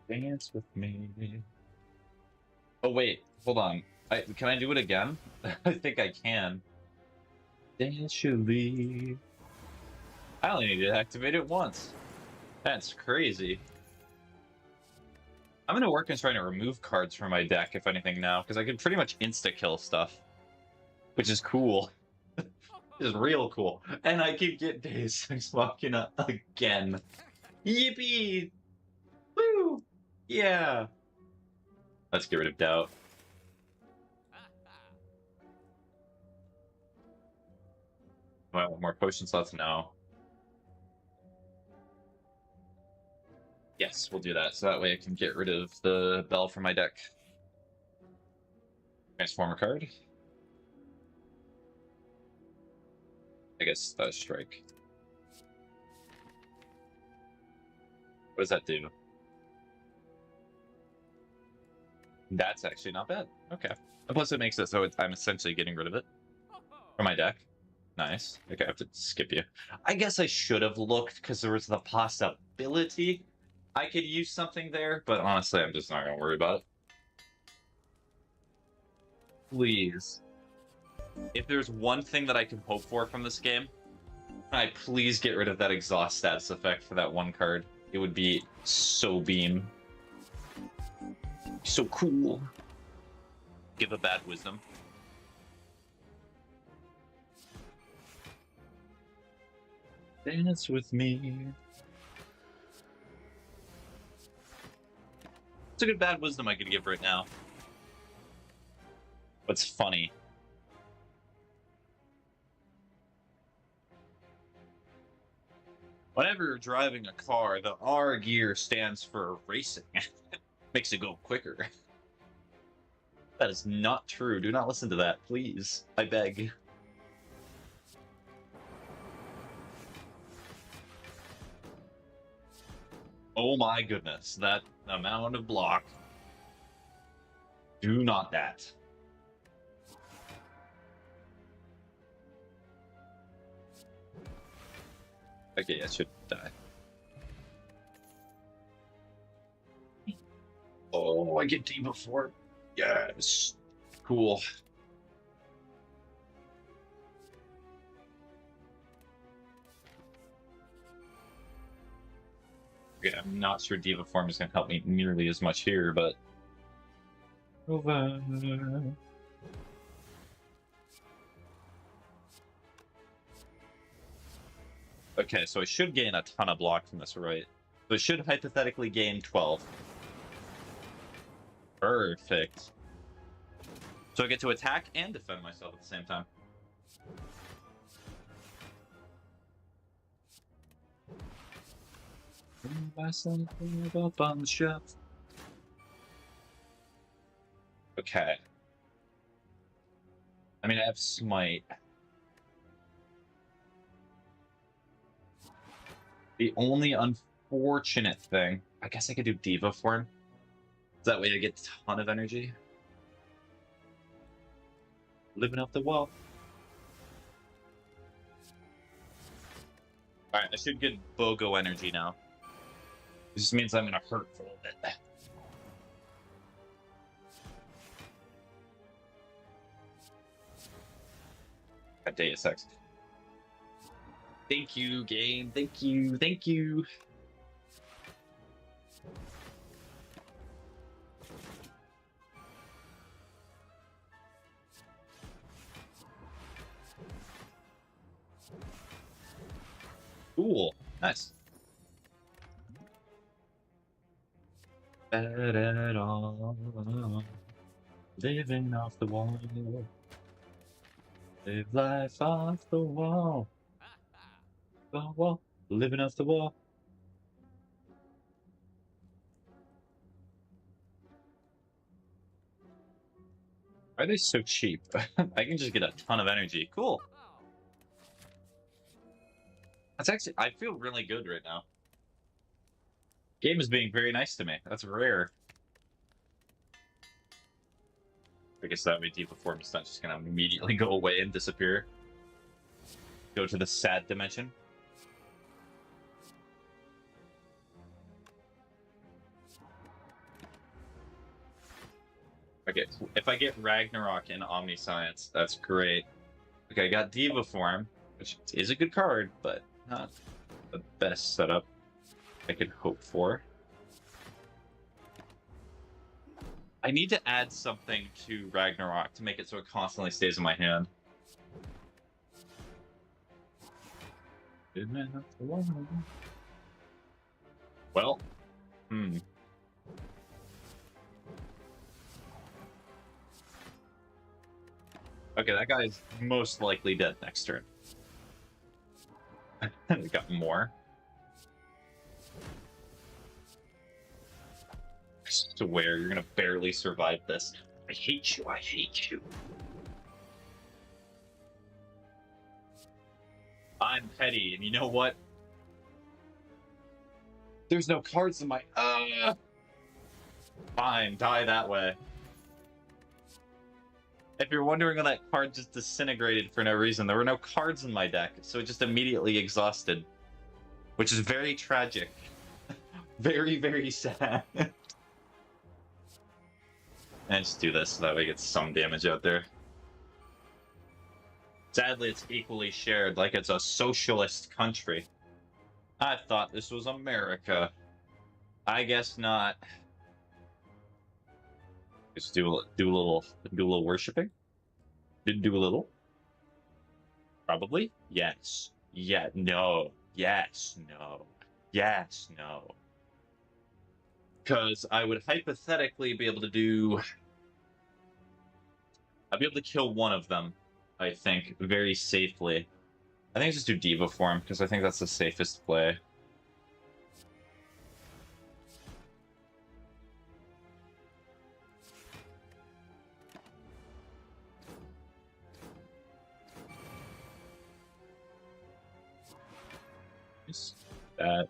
Dance with me. Oh wait, hold on. Can I do it again? I think I can. Dance you leave. I only need to activate it once. That's crazy. I'm gonna work on trying to remove cards from my deck, if anything, now, because I can pretty much insta-kill stuff. Which is cool. Is real cool. And I keep getting Deus Ex Machina again. Yippee! Woo! Yeah! Let's get rid of Doubt. Do I want more potion slots? No. Yes, we'll do that. So that way I can get rid of the Bell from my deck. Transform a card. I guess strike. What does that do? That's actually not bad. Okay. And plus it makes it so I'm essentially getting rid of it from my deck. Nice. Okay, I have to skip you. I guess I should have looked because there was the possibility I could use something there, but honestly, I'm just not going to worry about it. Please. If there's one thing that I can hope for from this game, please get rid of that exhaust status effect for that one card. It would be so beam. So cool. Give a bad wisdom. Dance with me. It's a good bad wisdom I could give right now. What's funny? Whenever you're driving a car, the R gear stands for racing. Makes it go quicker. That is not true. Do not listen to that, please. I beg. Oh my goodness, that amount of block. Do not that. Okay, I should die. Oh, I get D before. Yes. Cool. Okay, I'm not sure Diva Form is going to help me nearly as much here, but... Over. Okay, so I should gain a ton of block from this, right? So I should hypothetically gain 12. Perfect. So I get to attack and defend myself at the same time. Okay. I mean, I have Smite. The only unfortunate thing... I guess I could do Diva Form. That way I get a ton of energy. Living up the wall. Alright, I should get BOGO energy now. This just means I'm gonna hurt for a little bit. Got Deus Ex. Thank you, game. Thank you. Thank you. Cool. Nice. Living off the wall. Live life off the wall. The wall. Living off the wall. Why are they so cheap? I can just get a ton of energy. Cool. That's actually, I feel really good right now. Game is being very nice to me. That's rare. I guess that way Diva Form is not just gonna immediately go away and disappear. Go to the sad dimension. Okay, if I get Ragnarok in Omniscience, that's great. Okay, I got Diva Form, which is a good card, but not the best setup I could hope for. I need to add something to Ragnarok to make it so it constantly stays in my hand. Well, Okay, that guy's most likely dead next turn. We got more. I swear, you're gonna barely survive this. I hate you, I hate you. I'm petty, and you know what? There's no cards in my... Fine, die that way. If you're wondering why that card just disintegrated for no reason, there were no cards in my deck, so it just immediately exhausted. Which is very tragic. Very, very sad. And just do this so that way it gets some damage out there. Sadly, it's equally shared like it's a socialist country. I thought this was America. I guess not. Just do a little worshipping. Did do a little. Probably. Yes. Yeah. No. Yes. No. Yes. No. Because I would hypothetically be able to do. I'd be able to kill one of them. I think very safely. I think just do Diva Form because I think that's the safest play. That.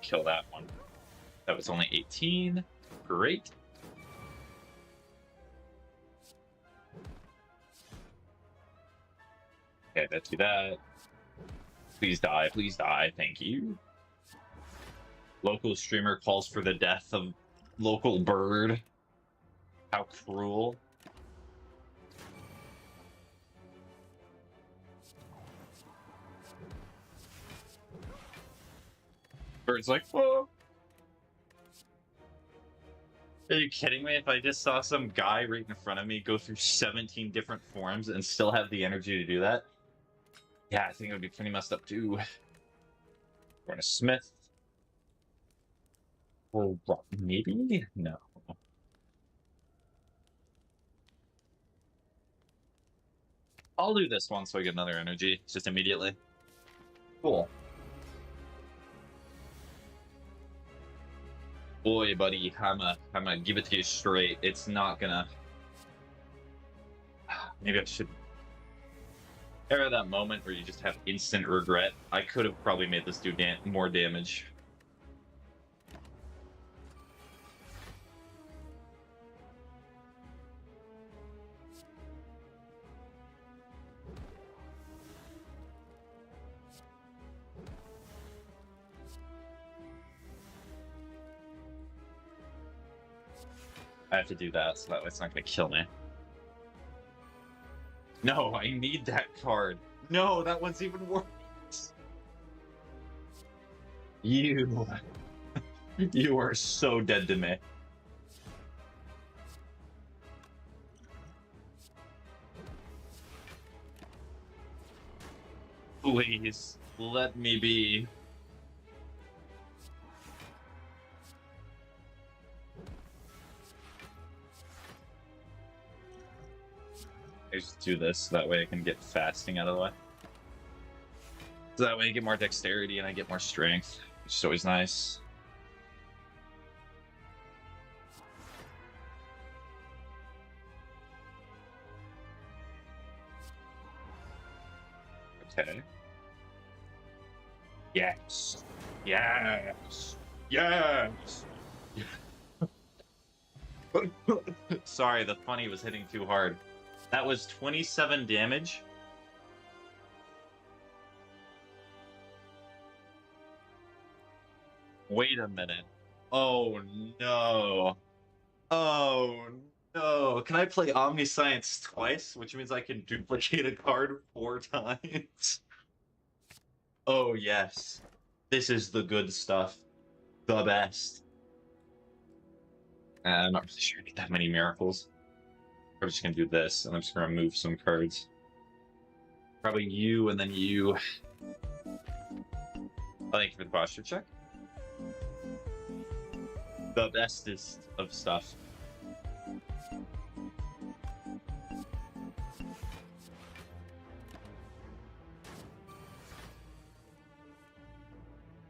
Kill that one. That was only 18. Great. Okay, let's do that. Please die, thank you. Local streamer calls for the death of local bird. How cruel. Bird's like, whoa. Are you kidding me? If I just saw some guy right in front of me go through 17 different forms and still have the energy to do that? Yeah, I think it would be pretty messed up too. We're in a smith. Or maybe? No. I'll do this one so I get another energy just immediately. Cool. Boy, buddy, I'm gonna give it to you straight. It's not gonna. Maybe I should. Era that moment where you just have instant regret. I could have probably made this do more damage. I have to do that so that way it's not going to kill me. No, I need that card. No, that one's even worse. You are so dead to me. Please, let me be. I just do this so that way I can get fasting out of the way. So that way I get more dexterity and I get more strength, which is always nice. Okay. Yes. Yes. Yes. Sorry, the funny was hitting too hard. That was 27 damage. Wait a minute. Oh no. Oh no. Can I play Omniscience twice? Which means I can duplicate a card 4 times. Oh yes. This is the good stuff. The best. I'm not really sure I need that many miracles. We're just gonna do this, and I'm just gonna remove some cards. Probably you, and then you. Thank you for the posture check. The bestest of stuff.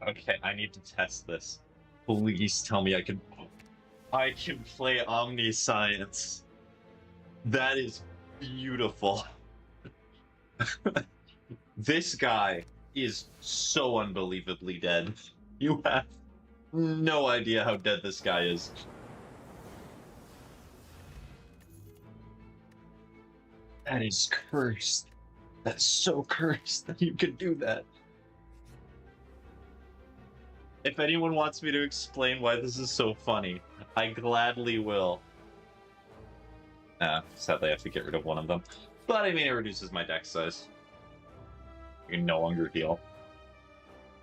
Okay, I need to test this. Please tell me I can play Omniscience. That is beautiful. This guy is so unbelievably dead. You have no idea how dead this guy is. That is cursed. That's so cursed that you can do that. If anyone wants me to explain why this is so funny, I gladly will. Sadly I have to get rid of one of them. But I mean, it reduces my deck size. You can no longer heal.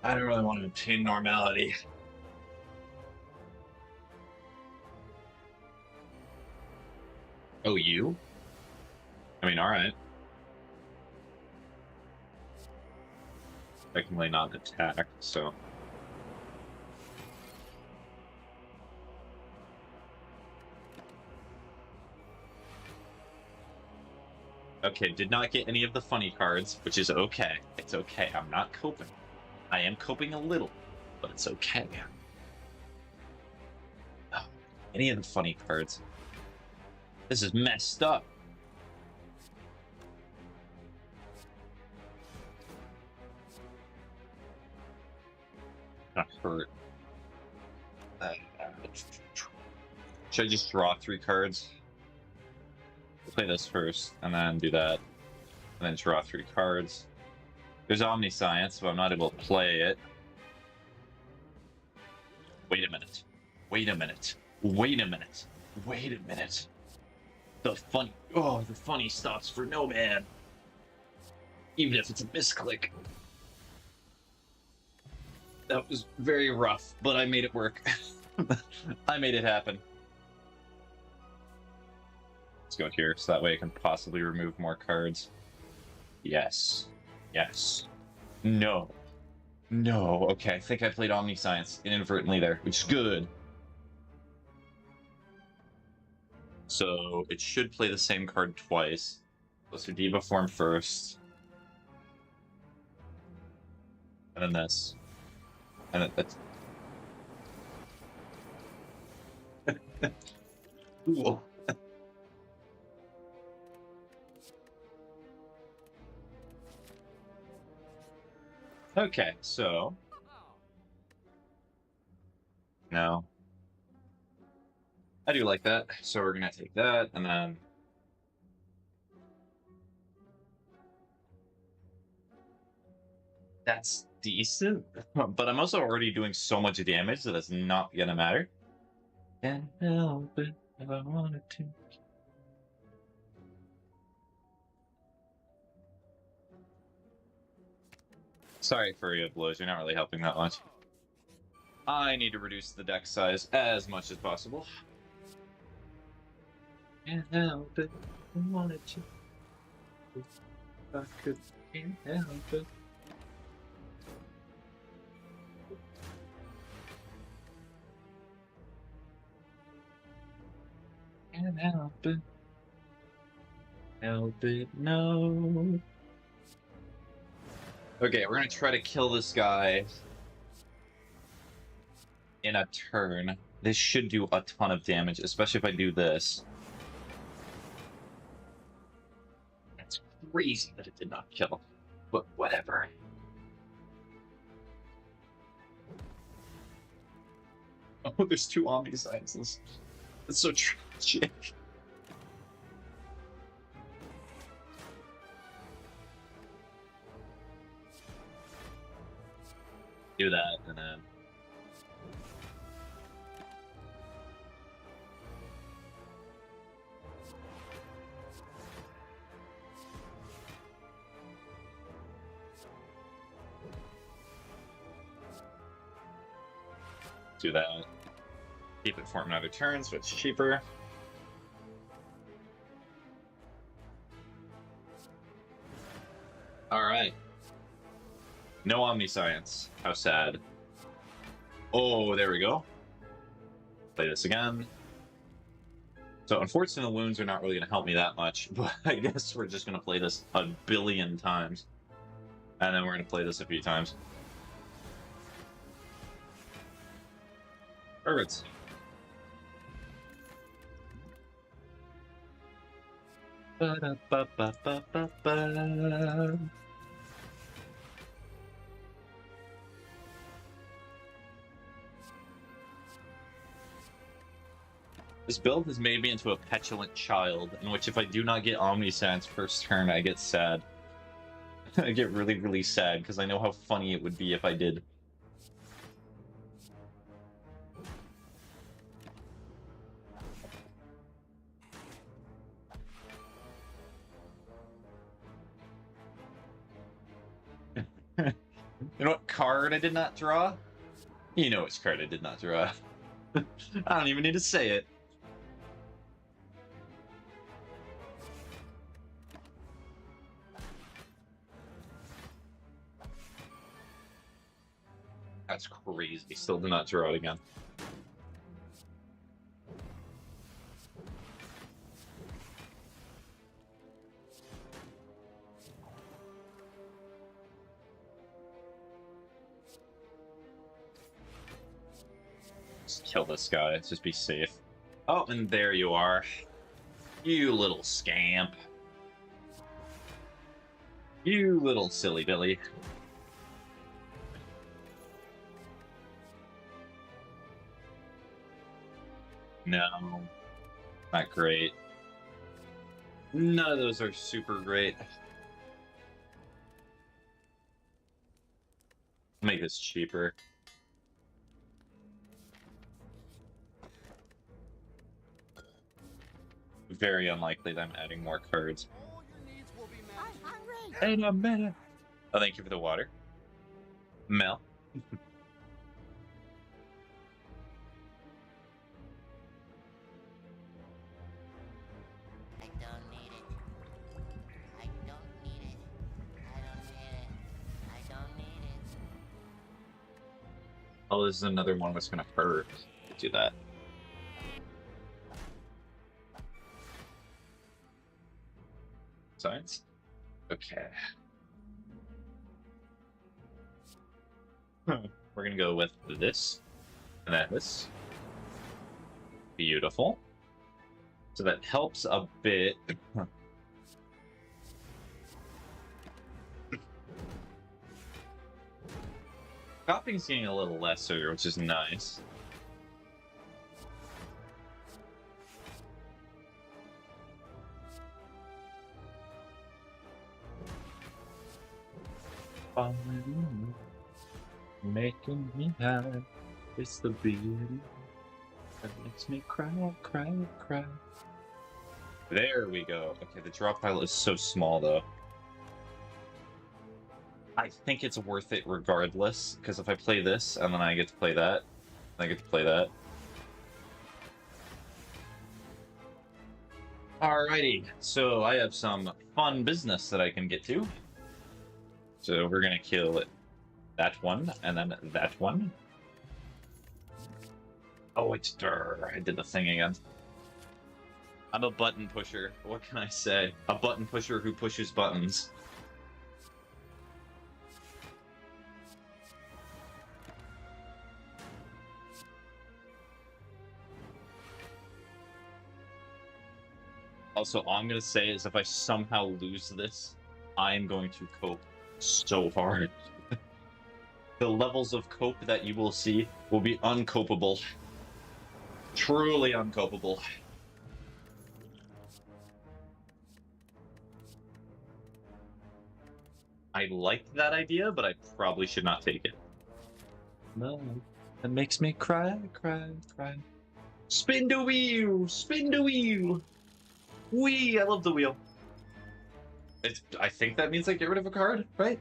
I don't really want to obtain normality. Oh, you? I mean, alright. Technically not attack, so... Okay, did not get any of the funny cards, which is okay. It's okay, I'm not coping. I am coping a little, but it's okay. Oh, any of the funny cards. This is messed up. That hurt. Should I just draw 3 cards? Play this first, and then do that. and then draw 3 cards. There's Omniscience, but I'm not able to play it. Wait a minute. Wait a minute. Wait a minute. Wait a minute. The funny stops for no man. Even if it's a misclick. That was very rough, but I made it work. I made it happen. Let's go here, so that way I can possibly remove more cards. Yes. Yes. No. No. Okay, I think I played Omniscience inadvertently there, which is good. So it should play the same card twice. So Diva form first. And then this. And then that's... Whoa. Okay, so... No. I do like that. So we're gonna take that, and then... That's decent, but I'm also already doing so much damage that it's not gonna matter. Can't help it if I wanted to. Sorry, Fury Blows, you're not really helping that much. I need to reduce the deck size as much as possible. Can't help it if I wanted to. If I could, can't help it. Can't help it. Help it, no. Okay, we're gonna try to kill this guy in a turn. This should do a ton of damage, especially if I do this. That's crazy that it did not kill, but whatever. Oh, there's 2 Omnisciences. That's so tragic. Do that, and then... Do that. Keep it for another turn, so it's cheaper. Alright. No Omniscience. How sad. Oh, there we go. Play this again. So, unfortunately, the wounds are not really going to help me that much, but I guess we're just going to play this a billion times. And then we're going to play this a few times. Perfect. Ba-da-ba-ba-ba-ba-ba. This build has made me into a petulant child, in which if I do not get Omniscience first turn, I get sad. I get really, really sad, because I know how funny it would be if I did. You know what card I did not draw? You know which card I did not draw. I don't even need to say it. That's crazy. Still did not draw it again. Just kill this guy. Just be safe. Oh, and there you are. You little scamp. You little silly Billy. No. Not great. None of those are super great. Make this cheaper. Very unlikely that I'm adding more cards. All your needs will be met. I'm hungry. In a minute. Oh, thank you for the water. Mel. I don't need it. I don't need it. I don't need it. I don't need it. Oh, this is another one that's gonna hurt to do that. Science? Okay. We're gonna go with this, and then this. Beautiful. So that helps a bit. Copying's getting a little lesser, which is nice. Making me high, it's the beauty that makes me cry, cry, cry. There we go. Okay, the draw pile is so small though. I think it's worth it regardless, because if I play this and then I get to play that, I get to play that. Alrighty, so I have some fun business that I can get to. So we're gonna kill that one, and then that one. Oh, it's I did the thing again. I'm a button pusher. What can I say? A button pusher who pushes buttons. Also, all I'm gonna say is if I somehow lose this, I'm going to cope so hard. The levels of cope that you will see will be uncopable. Truly uncopable. I liked that idea, but I probably should not take it. No, that makes me cry, cry, cry. Spin the wheel! Spin the wheel! Whee! I love the wheel. I think that means I get rid of a card, right?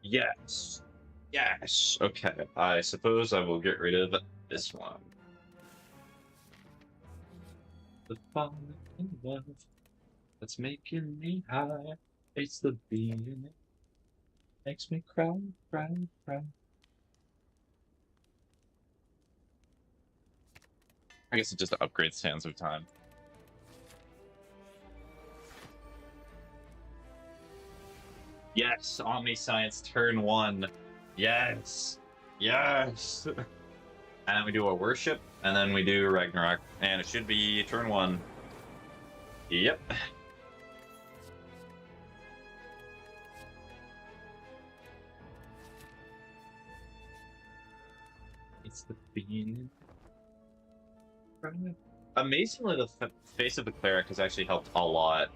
Yes. Yes. Okay. I suppose I will get rid of this one. The falling in love that's making me high. It's the being it makes me cry, cry, cry. I guess it just upgrades Sands of Time. Yes, Omniscience turn 1. Yes. Yes. And then we do a worship, and then we do Ragnarok. And it should be turn 1. Yep. It's the beginning. Amazingly, the face of the cleric has actually helped a lot.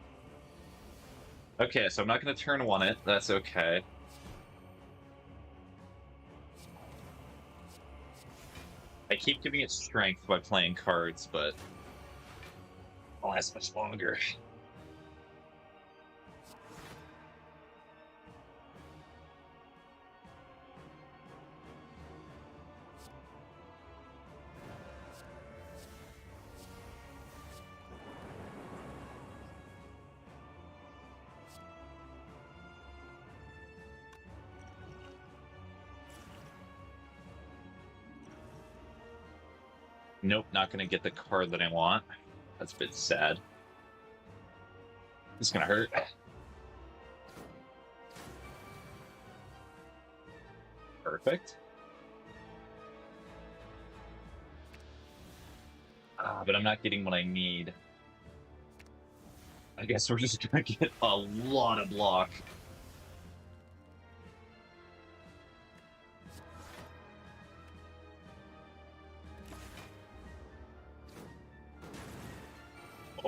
Okay, so I'm not going to turn 1 it. That's okay. I keep giving it strength by playing cards, but it'll last much longer. Nope, not gonna get the card that I want. That's a bit sad. It's gonna hurt. Perfect. But I'm not getting what I need. I guess we're just gonna get a lot of block.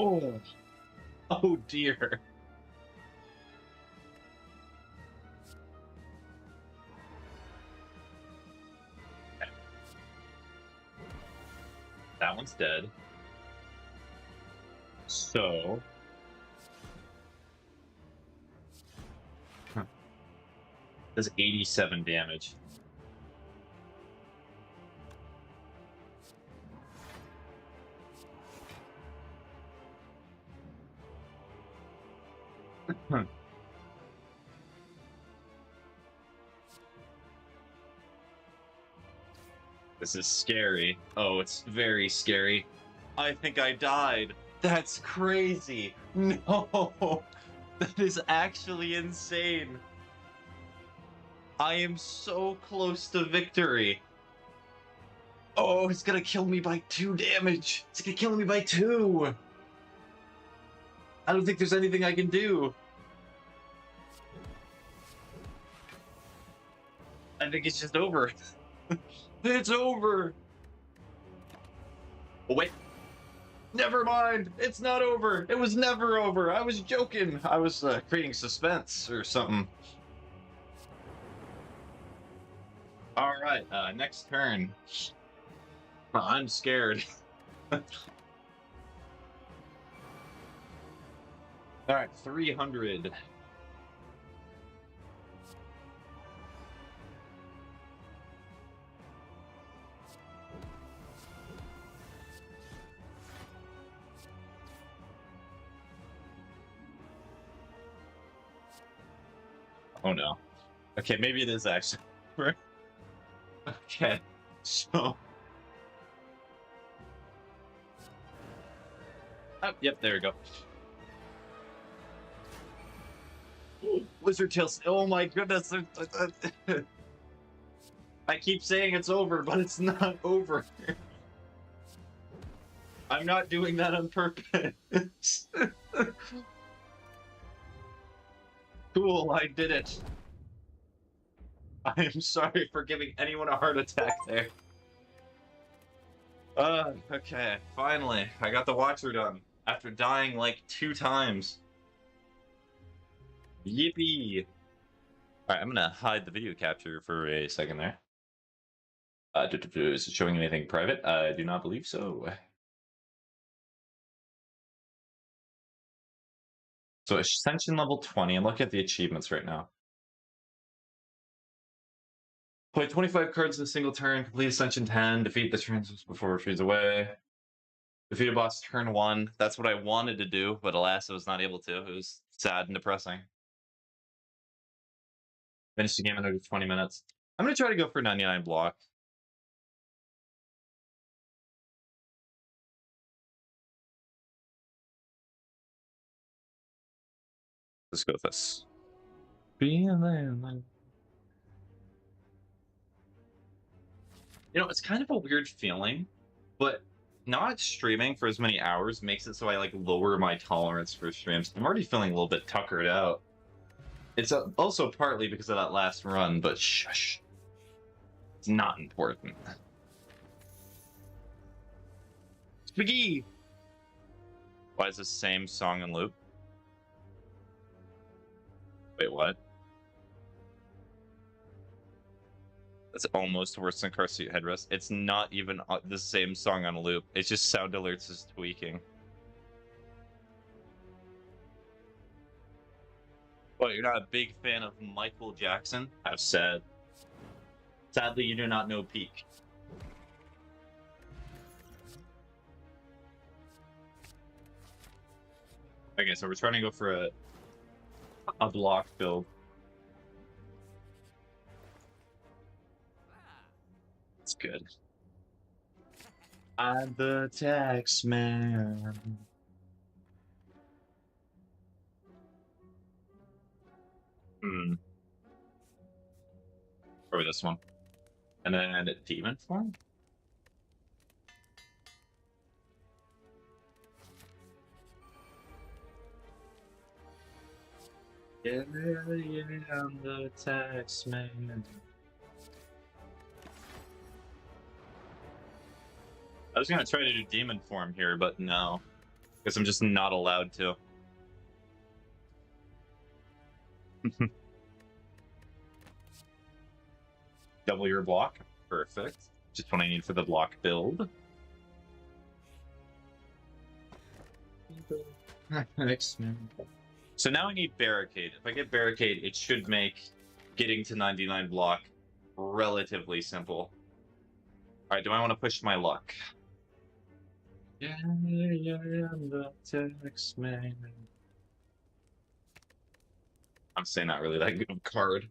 Oh. Oh dear. That one's dead. So... Does 87 damage. This is scary. Oh, it's very scary. I think I died. That's crazy. No, that is actually insane. I am so close to victory. Oh, it's gonna kill me by 2 damage. It's gonna kill me by 2. I don't think there's anything I can do. I think it's just over. It's over. Oh, wait. Never mind. It's not over. It was never over. I was joking. I was creating suspense or something. All right. Next turn. I'm scared. All right. 300. Oh no. Okay, maybe it is actually. Okay, so. Oh, yep, there we go. Lizard tails. Oh my goodness. I keep saying it's over, but it's not over. I'm not doing that on purpose. Cool, I did it. I am sorry for giving anyone a heart attack there. Okay, finally, I got the Watcher done after dying like 2 times. Yippee! Alright, I'm gonna hide the video capture for a second there. Is it showing anything private? I do not believe so. So Ascension level 20, I'm looking at the achievements right now. Play 25 cards in a single turn, complete Ascension 10, defeat the transits before it fades away. Defeat a boss turn 1. That's what I wanted to do, but alas, I was not able to. It was sad and depressing. Finish the game in under 20 minutes. I'm going to try to go for 99 block. Let's go with this. You know, it's kind of a weird feeling, but not streaming for as many hours makes it so I like lower my tolerance for streams. I'm already feeling a little bit tuckered out. It's also partly because of that last run, but shush. It's not important. Spaghetti! Why is the same song in loop? Wait, what? That's almost worse than car seat headrest. It's not even the same song on a loop. It's just sound alerts is tweaking. What, you're not a big fan of Michael Jackson? How sad. Sadly, you do not know Peak. Okay, so we're trying to go for a block build. It's good. I'm the tax man. Or this one. And then demon form? Yeah, I'm the tax man. I was gonna try to do demon form here, but no. Because I'm just not allowed to. Double your block. Perfect. Just what I need for the block build. X-Men. So now I need barricade. If I get barricade, it should make getting to 99 block relatively simple. Alright, do I want to push my luck? Yeah, I'm the X-Men. I'm saying not really that good of a card.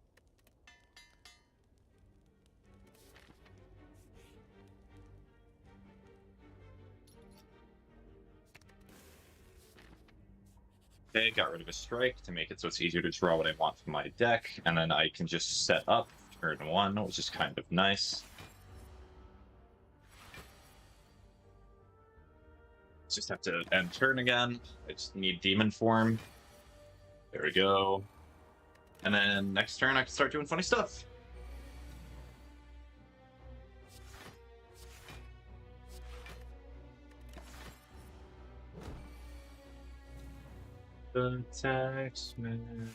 Okay, got rid of a strike to make it so it's easier to draw what I want from my deck, and then I can just set up turn 1, which is kind of nice. Just have to end turn again. I just need demon form. There we go. And then next turn I can start doing funny stuff. The taxman.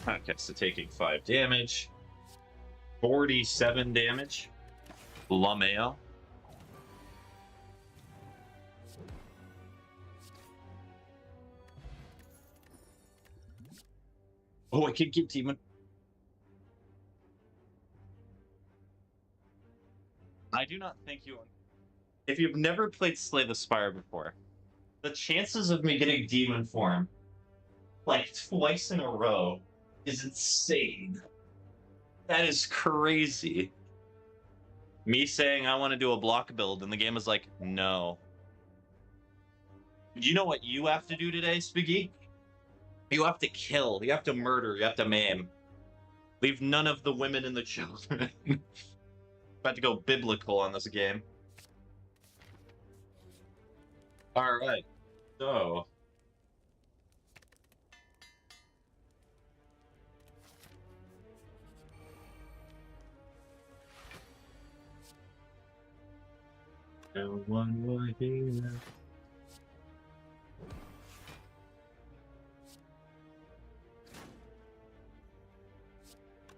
Okay, so taking 5 damage. 47 damage. Lameo. Oh, I can get demon. I do not think you... If you've never played Slay the Spire before, the chances of me getting demon form like twice in a row is insane. That is crazy. Me saying I want to do a block build and the game is like, no. You know what you have to do today, Spiggy? You have to kill, you have to murder, you have to maim. Leave none of the women and the children. About to go biblical on this game. Alright, so... No one will hear.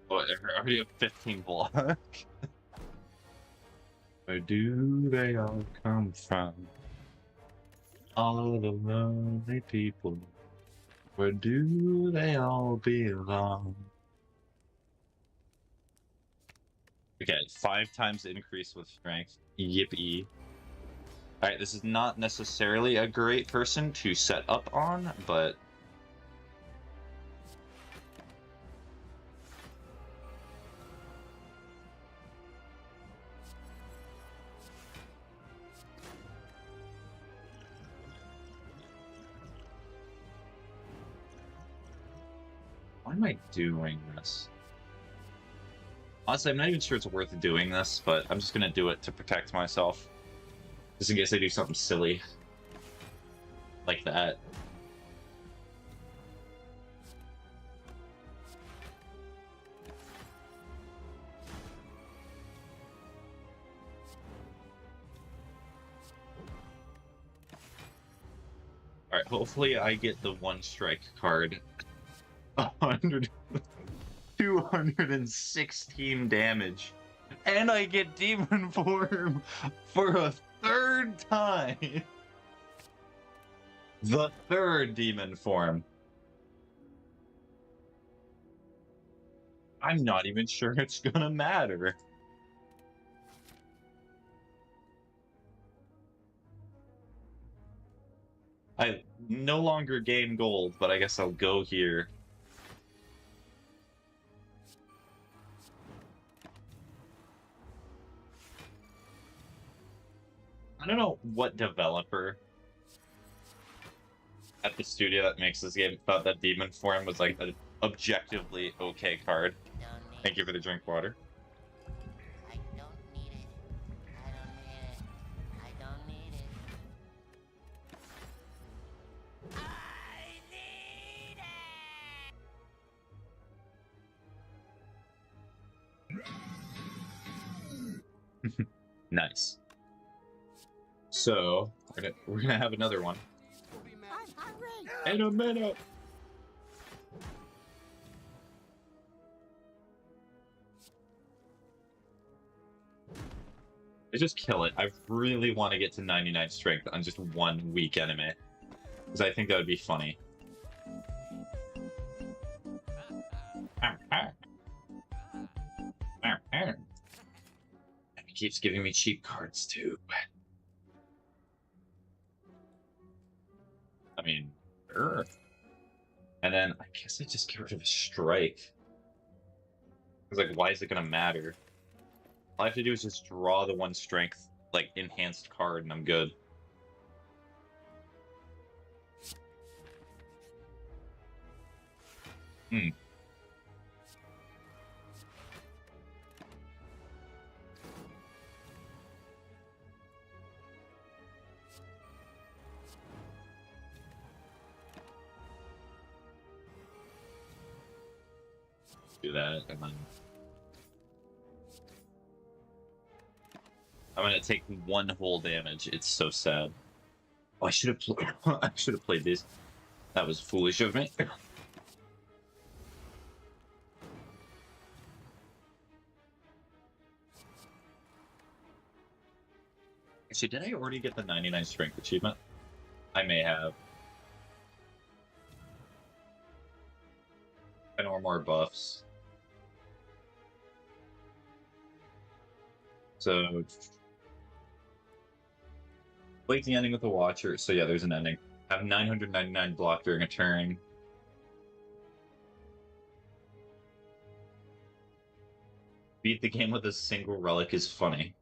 Oh, I already have 15 block. Where do they all come from? All the lonely people. Where do they all belong? Okay, 5 times increase with strength. Yippee. Alright, this is not necessarily a great person to set up on, but... Why am I doing this? Honestly, I'm not even sure it's worth doing this, but I'm just gonna do it to protect myself. Just in case I do something silly. Like that. Alright, hopefully I get the 1 strike card. 100... 216 damage. And I get demon form for a 3rd time. The 3rd demon form. I'm not even sure it's gonna matter. I no longer gain gold, but I guess I'll go here. I don't know what developer at the studio that makes this game thought that demon form was like an objectively okay card. Thank you for the drink water. I don't need it. I don't need it. I don't need it. I need it! Nice. So we're gonna have another one I'm hungry. in a minute. I just kill it. I really want to get to 99 strength on just one weak enemy. Because I think that would be funny. It keeps giving me cheap cards too. I mean, and then I guess I just get rid of a strike. It's like, why is it gonna matter? All I have to do is just draw the one strength, like, enhanced card, and I'm good. Hmm. Do that, and then I'm gonna take one whole damage. It's so sad. Oh, I should have I should have played these. That was foolish of me. Actually, did I already get the 99 strength achievement? I may have. 10 or more buffs. So, wait the ending with the Watcher. So yeah, there's an ending. Have 999 block during a turn. Beat the game with a single relic is funny.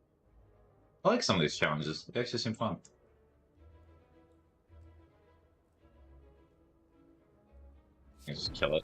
I like some of these challenges. They actually seem fun. I just kill it.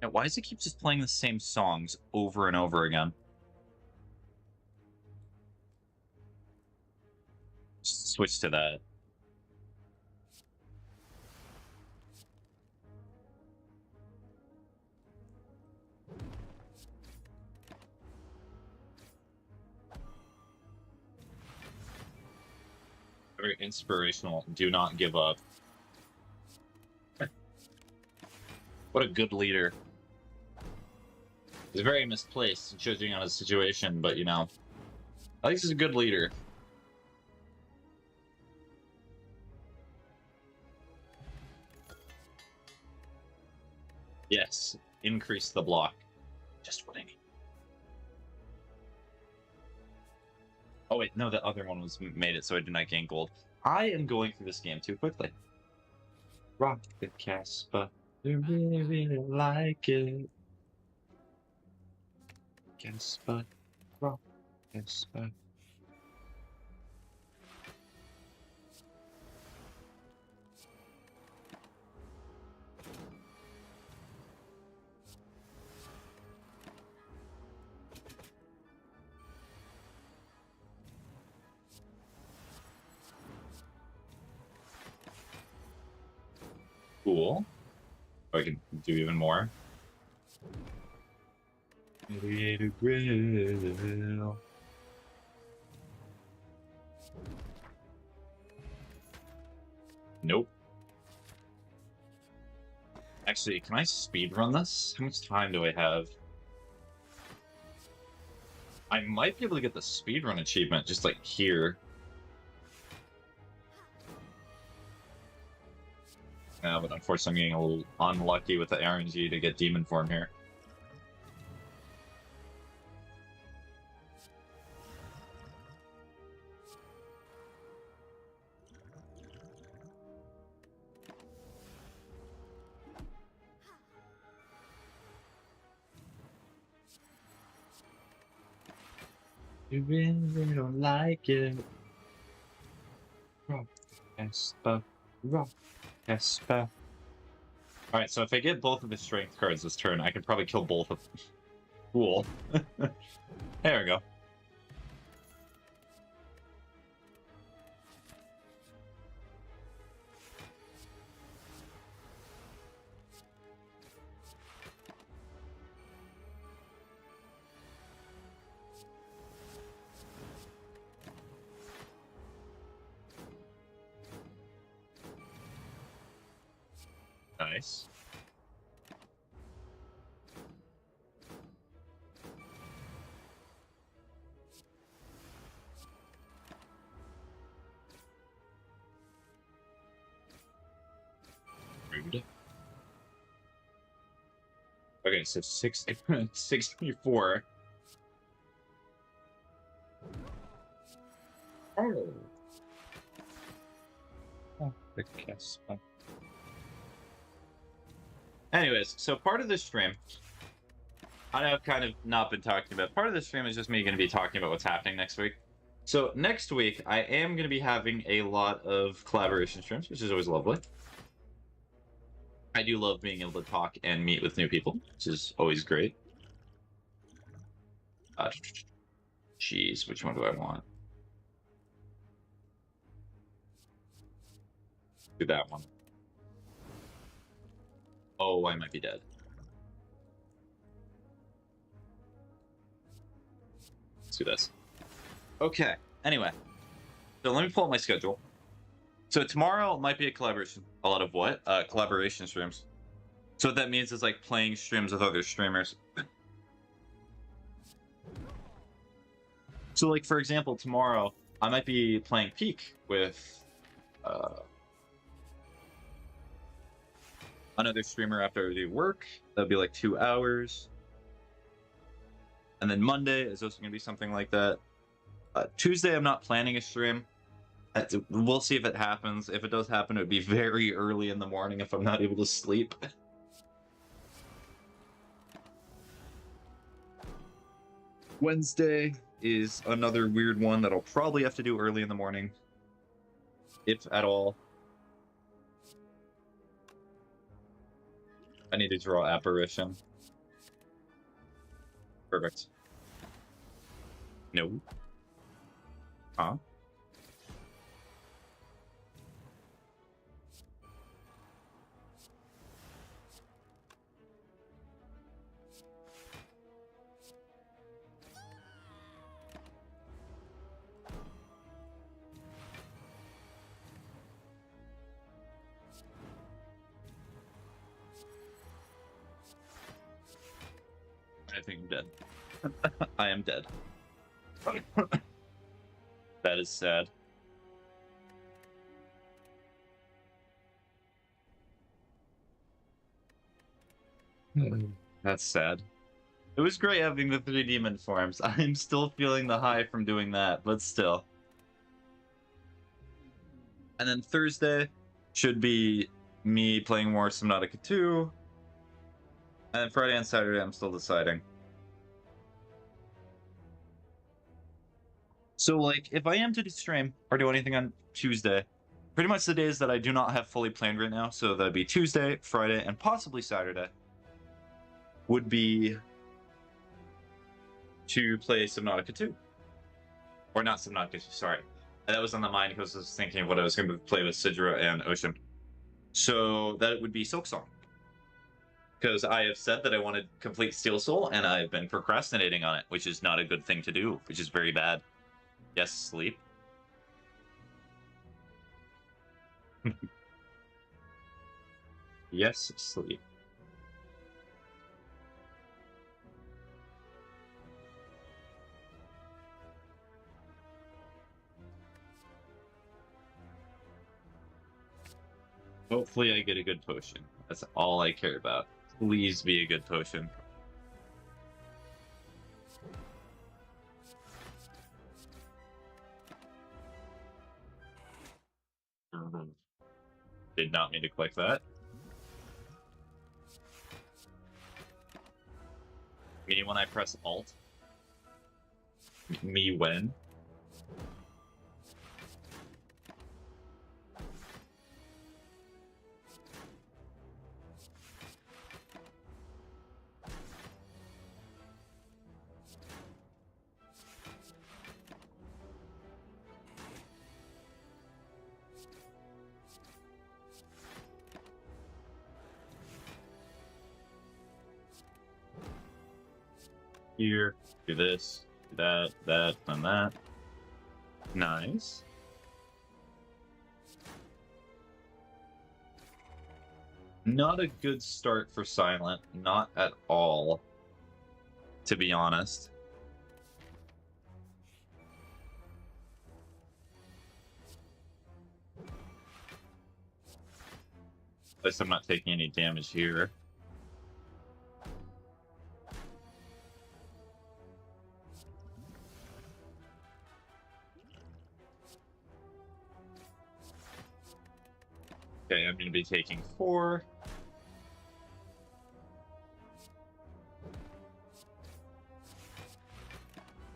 Now, why does it keep just playing the same songs over and over again? Just switch to that. Very inspirational. Do not give up. What a good leader. He's very misplaced, judging on his situation, but, you know, Alex is a good leader. Yes, increase the block. Just what I need. Oh wait, no, the other one was made it so I did not gain gold. I am going through this game too quickly. Rocket Casper, I really, really like it. Casper, Rocket Casper. Cool. Oh, I can do even more. Radiator grill. Nope. Actually, can I speedrun this? How much time do I have? I might be able to get the speedrun achievement just like here. Yeah, but unfortunately I'm getting a little unlucky with the RNG to get demon form here. You really don't like it. Rock, Espa, rock, Espa. Alright, so if I get both of the strength cards this turn, I can probably kill both of them. Cool. There we go. Nice. Rude. Okay, so 64. Oh. Oh, I guess. Anyways, so part of this stream, I know I've kind of not been talking about. Part of this stream is just me going to be talking about what's happening next week. So next week, I am going to be having a lot of collaboration streams, which is always lovely. I do love being able to talk and meet with new people, which is always great. Jeez, which one do I want? Do that one. Oh, I might be dead. Let's do this. Okay, anyway. So let me pull up my schedule. So tomorrow might be a collaboration. A lot of what? Collaboration streams. So what that means is like playing streams with other streamers. So like, for example, tomorrow I might be playing Peak with another streamer after I do work. That'll be like 2 hours. And then Monday is also going to be something like that. Tuesday, I'm not planning a stream. We'll see if it happens. If it does happen, it would be very early in the morning if I'm not able to sleep. Wednesday is another weird one that I'll probably have to do early in the morning. If at all. I need to draw Apparition. Perfect. No. Huh? I think I'm dead. I am dead. That is sad. That's sad. It was great having the 3 demon forms. I'm still feeling the high from doing that, but still. And then Thursday should be me playing more Subnautica 2. And then Friday and Saturday, I'm still deciding. So, like, if I am to stream or do anything on Tuesday, pretty much the days that I do not have fully planned right now, so that'd be Tuesday, Friday, and possibly Saturday, would be to play Subnautica 2. Or not Subnautica 2, sorry. That was on the mind because I was thinking of what I was going to play with Sidra and Ocean. So that would be Silksong. Because I have said that I want to complete Steel Soul, and I've been procrastinating on it, which is not a good thing to do, which is very bad. Yes, sleep. Yes, sleep. Hopefully I get a good potion. That's all I care about. Please be a good potion. Did not mean to click that. Me when I press Alt. Me when. here, do this, do that, that, and that. Nice. Not a good start for Silent, not at all, to be honest. At least I'm not taking any damage here. Okay, I'm going to be taking 4.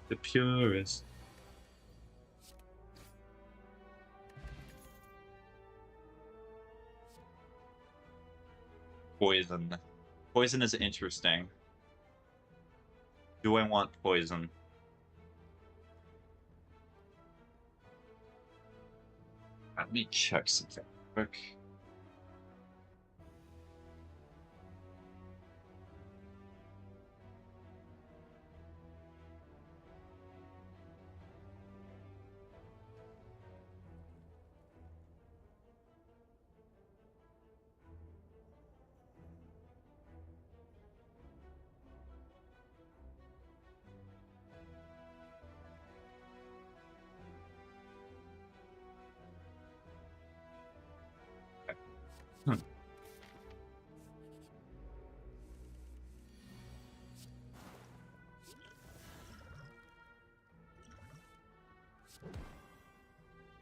The purest. Poison. Poison is interesting. Do I want poison? Let me check something quick.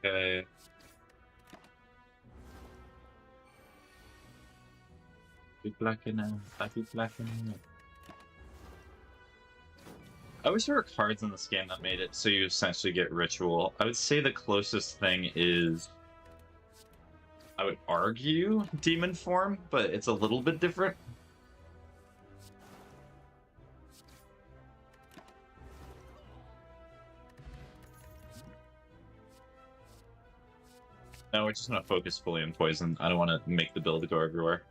Okay. Be blacking out. I be blacking out. I wish there were cards in this game that made it so you essentially get ritual. I would say the closest thing is, I would argue, demon form, but it's a little bit different. No, we're just gonna focus fully on poison. I don't want to make the build go everywhere.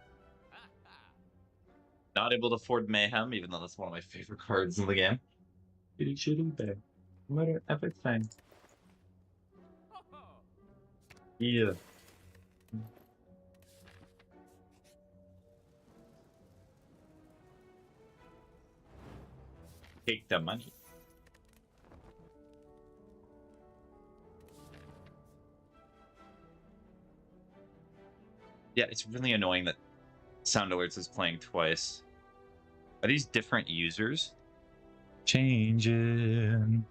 Not able to afford mayhem, even though that's one of my favorite cards in the game. Shitty bear. Murder everything. Yeah. Take the money. Yeah, it's really annoying that Sound Alerts is playing twice. Are these different users? Changing.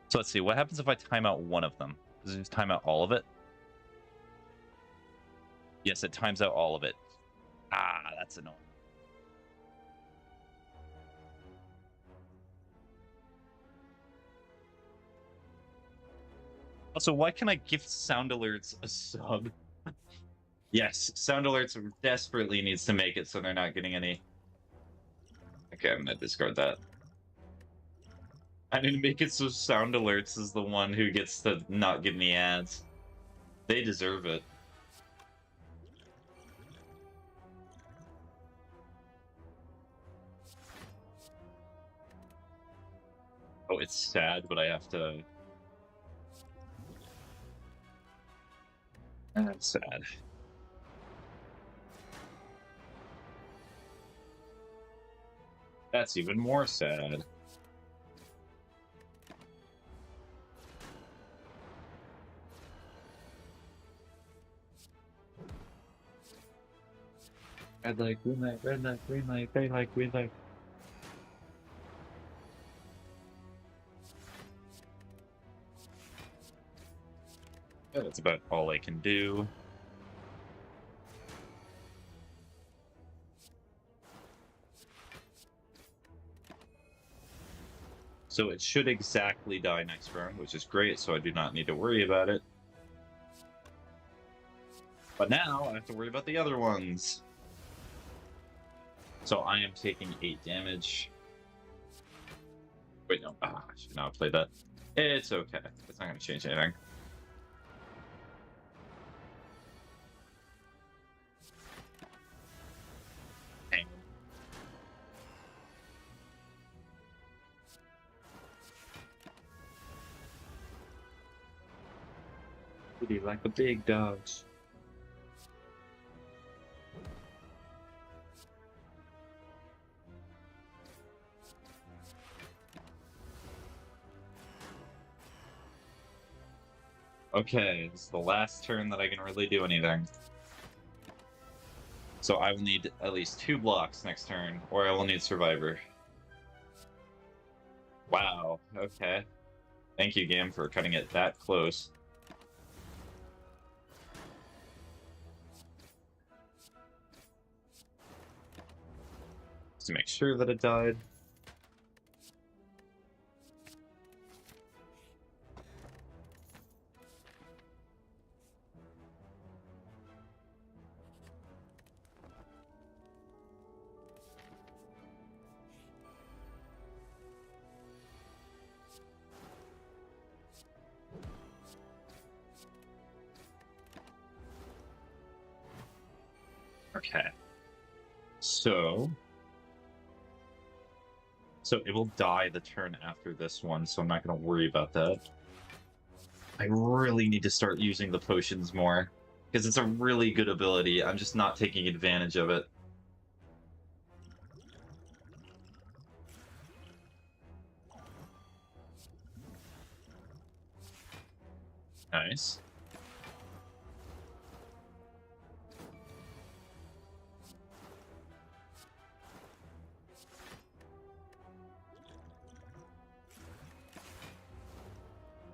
So let's see, what happens if I time out one of them? Does it just time out all of it? Yes, it times out all of it. Ah, that's annoying. Also, why can I gift Sound Alerts a sub? Yes, Sound Alerts desperately needs to make it so they're not getting any. Okay, I'm gonna discard that. I need to make it so Sound Alerts is the one who gets to not get any ads. They deserve it. Oh, it's sad, but I have to... That's sad. That's even more sad. Red light, green light, red light, green light, green light, green light. Yeah, that's about all I can do. So it should exactly die next round, which is great, so I do not need to worry about it. But now I have to worry about the other ones. So I am taking 8 damage. Wait, no. I should not have played that. It's okay. It's not going to change anything. Dang. City like the big dogs. Okay, this is the last turn that I can really do anything. So I will need at least 2 blocks next turn, or I will need Survivor. Wow, okay. Thank you, game, for cutting it that close. Just to make sure that it died. Okay. So it will die the turn after this one, so I'm not going to worry about that. I really need to start using the potions more, because it's a really good ability. I'm just not taking advantage of it. Nice.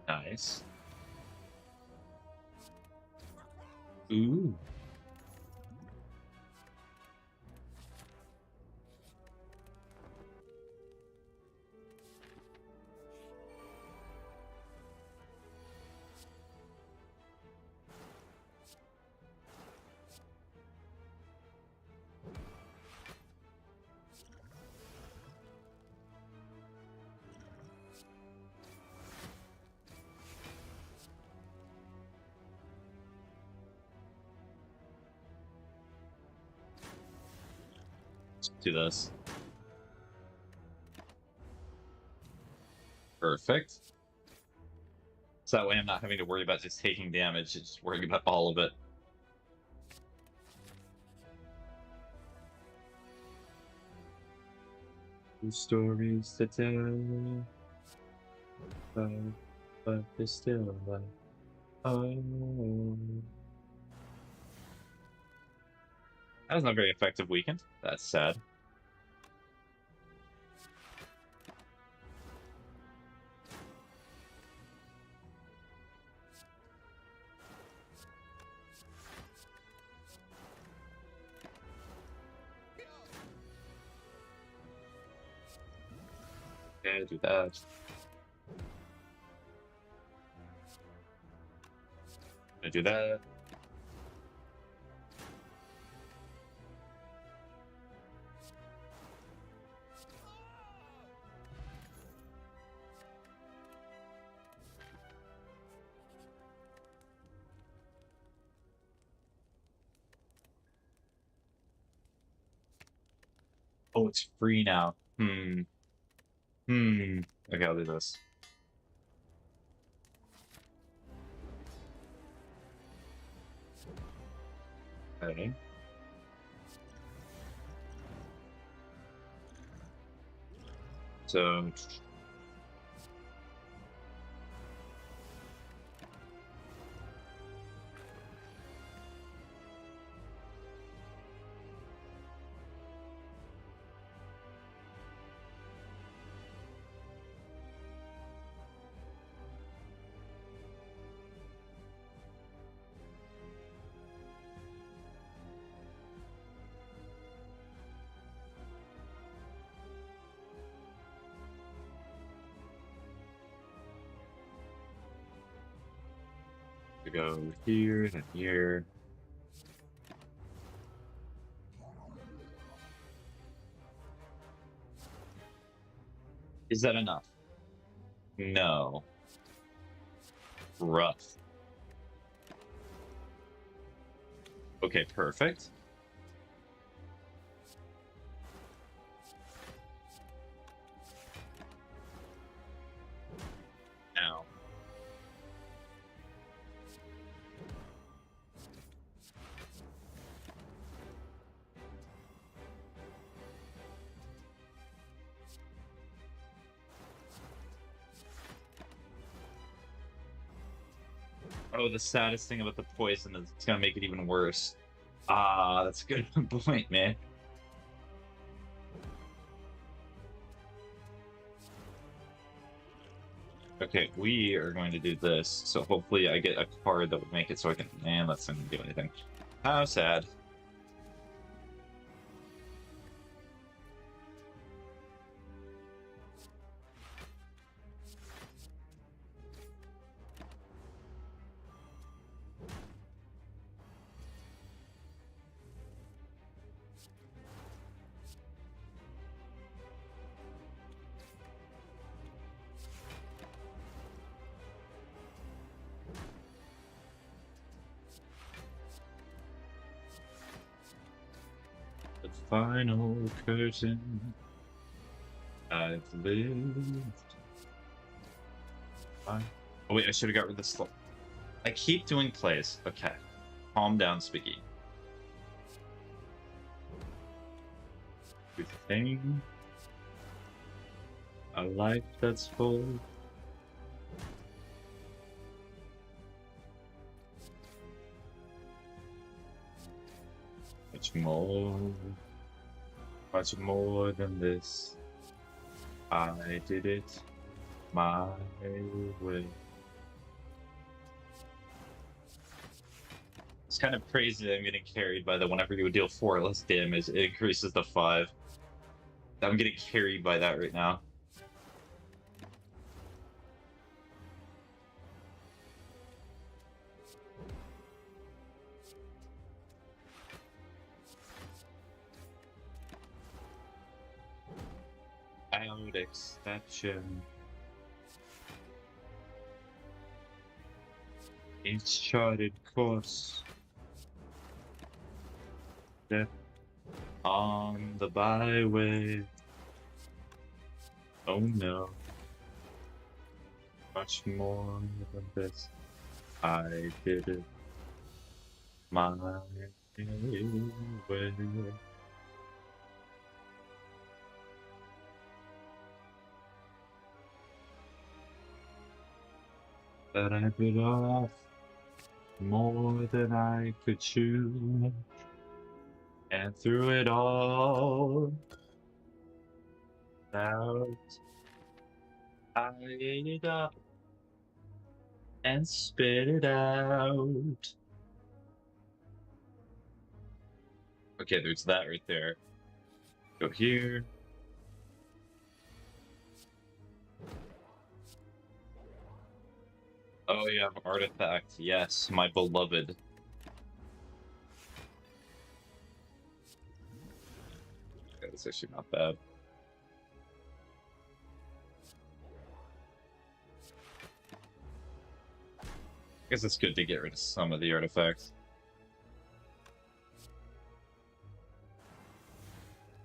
Nice. Ooh. Let's do this. Perfect. So that way I'm not having to worry about just taking damage, just worrying about all of it. Stories to tell, but they're still alive. Oh. That was not a very effective weekend. That's sad. Okay, do that. I do that. Oh, it's free now. Okay, I'll do this. Okay. So... to go here and here. Is that enough? No. Rough. Okay, perfect. Now. Oh, the saddest thing about the poison is it's gonna make it even worse. Ah, that's a good point, man. Okay, we are going to do this, so hopefully I get a card that would make it so I can... And let's not do anything. How sad. The final curtain I've lived. Fine. Oh wait, I should have got rid of the slow. I keep doing plays. Okay. Calm down, Spiggy. Good thing. A life that's full. Much more than this. I did it my way. It's kind of crazy that I'm getting carried by the whenever you deal 4 less damage, it increases to 5. I'm getting carried by that right now. Out exception. Each charted course. Step on the byway. Oh no. Much more than this. I did it my way. That I bit off more than I could chew, and through it all out, I ate it up and spit it out. Okay, there's that right there. Go here. Oh, you have artifact. Yes, my beloved. Okay, that's actually not bad. I guess it's good to get rid of some of the artifacts.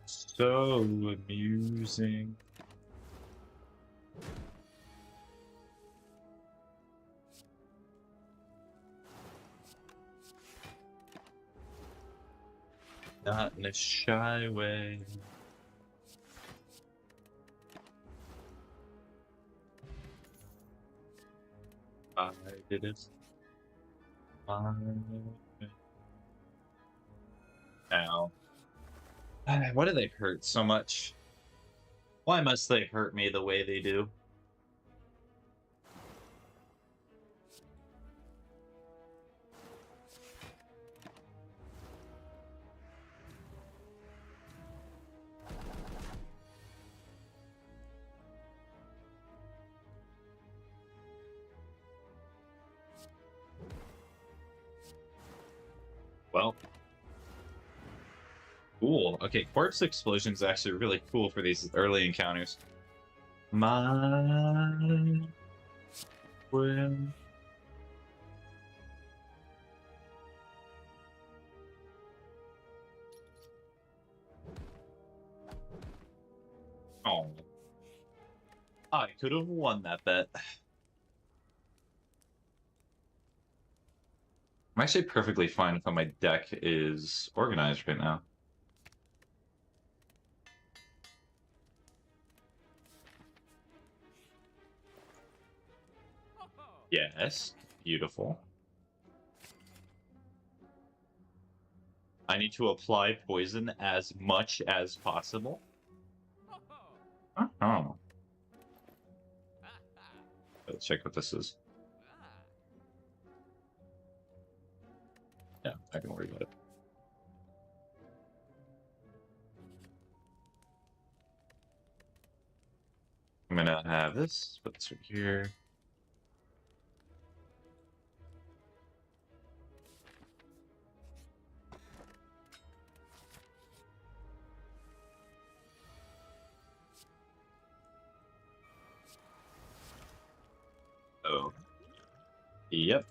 So amusing. Not in a shy way. I did it. Ow. Why do they hurt so much? Why must they hurt me the way they do? Well, cool. Okay, corpse explosion is actually really cool for these early encounters. My will. Oh, I could have won that bet. I'm actually perfectly fine with how my deck is organized right now. Yes, beautiful. I need to apply poison as much as possible. Oh. Let's check what this is. Yeah, I can worry about it. I'm gonna have this, put this right here. Oh. Yep.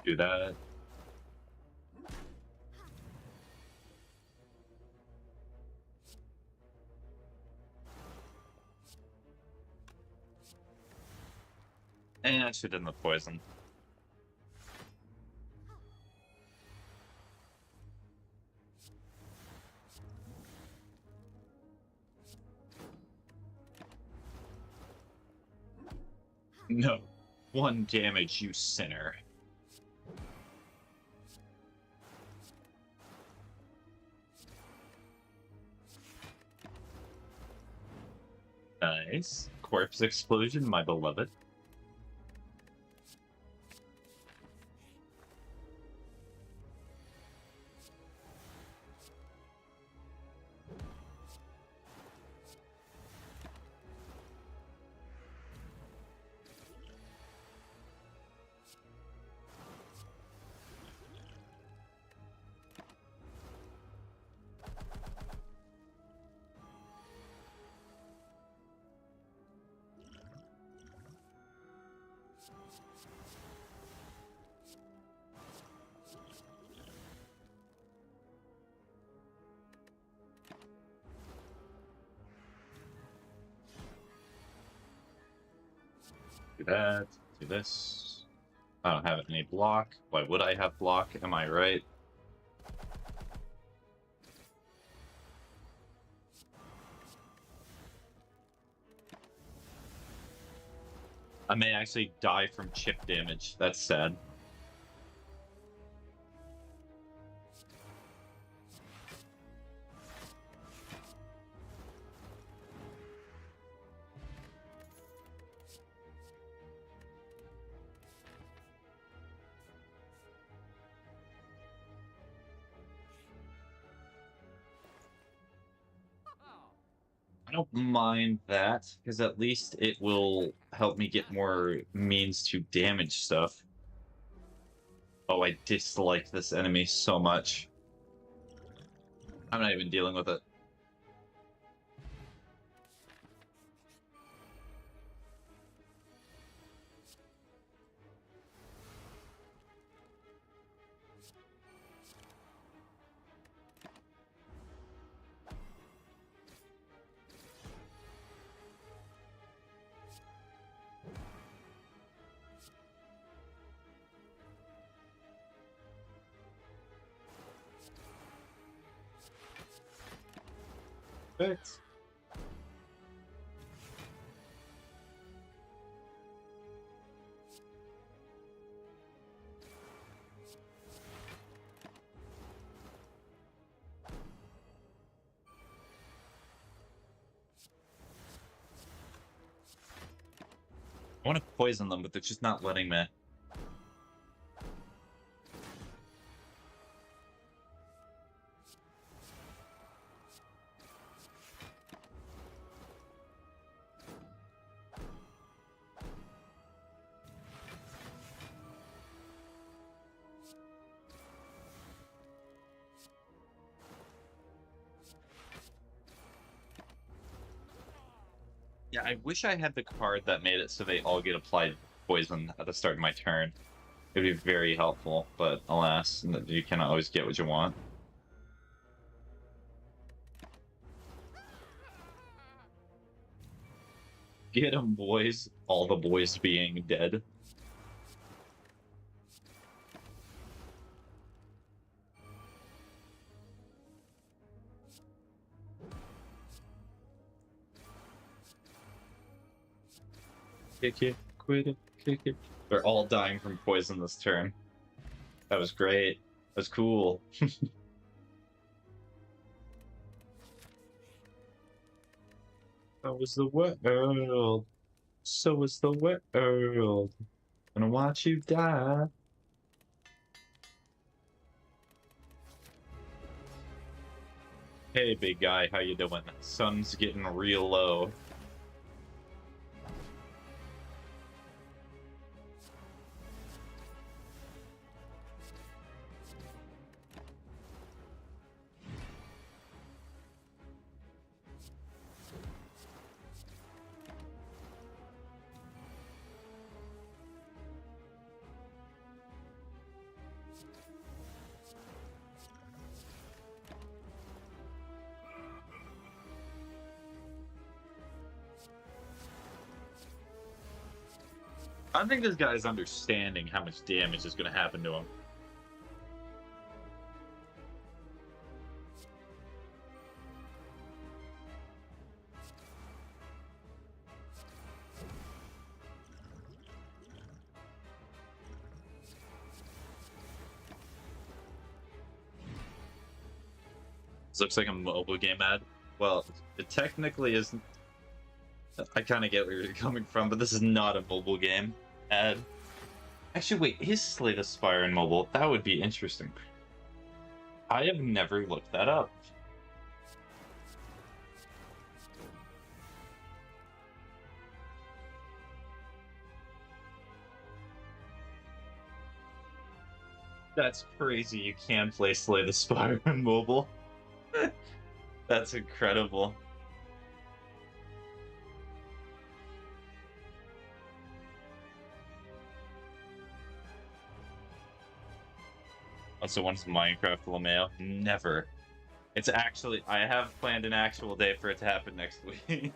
Do that. And I should end the poison. No. 1 damage, you sinner. Nice. Corpse explosion, my beloved. Do that. Do this. I don't have any block. Why would I have block? Am I right? I may actually die from chip damage. That's sad. I don't mind that, because at least it will help me get more means to damage stuff. Oh, I dislike this enemy so much. I'm not even dealing with it. Perfect. I want to poison them, but they're just not letting me. Yeah, I wish I had the card that made it so they all get applied poison at the start of my turn. It would be very helpful, but alas, you cannot always get what you want. Get 'em, boys. All the boys being dead. Kick it, quit it, kick it. They're all dying from poison this turn. That was great. That was cool. That was the world. So was the world. Gonna watch you die. Hey, big guy, how you doing? Sun's getting real low. I don't think this guy's understanding how much damage is going to happen to him. This looks like a mobile game ad. Well, it technically isn't. I kind of get where you're coming from, but this is not a mobile game ad. Actually, wait, is Slay the Spire in mobile? That would be interesting. I have never looked that up. That's crazy. You can play Slay the Spire on mobile. That's incredible. Also, when's Minecraft LMAO? Never. It's actually, I have planned an actual day for it to happen next week.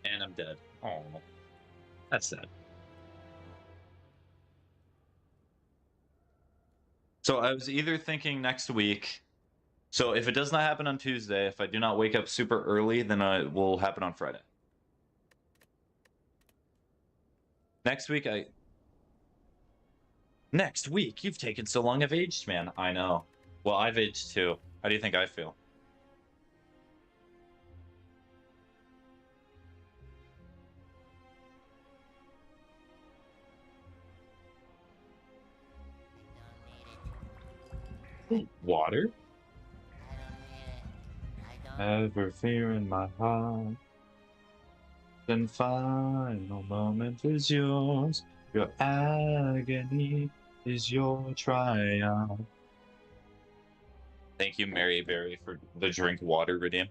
And I'm dead. Oh, that's sad. So I was either thinking next week. So if it does not happen on Tuesday, if I do not wake up super early, then it will happen on Friday. Next week, Next week? You've taken so long, I've aged, man. I know. Well, I've aged too. How do you think I feel? Water? Ever fear in my heart. The final moment is yours. Your agony is your triumph. Thank you, Mary Berry, for the drink water redeem.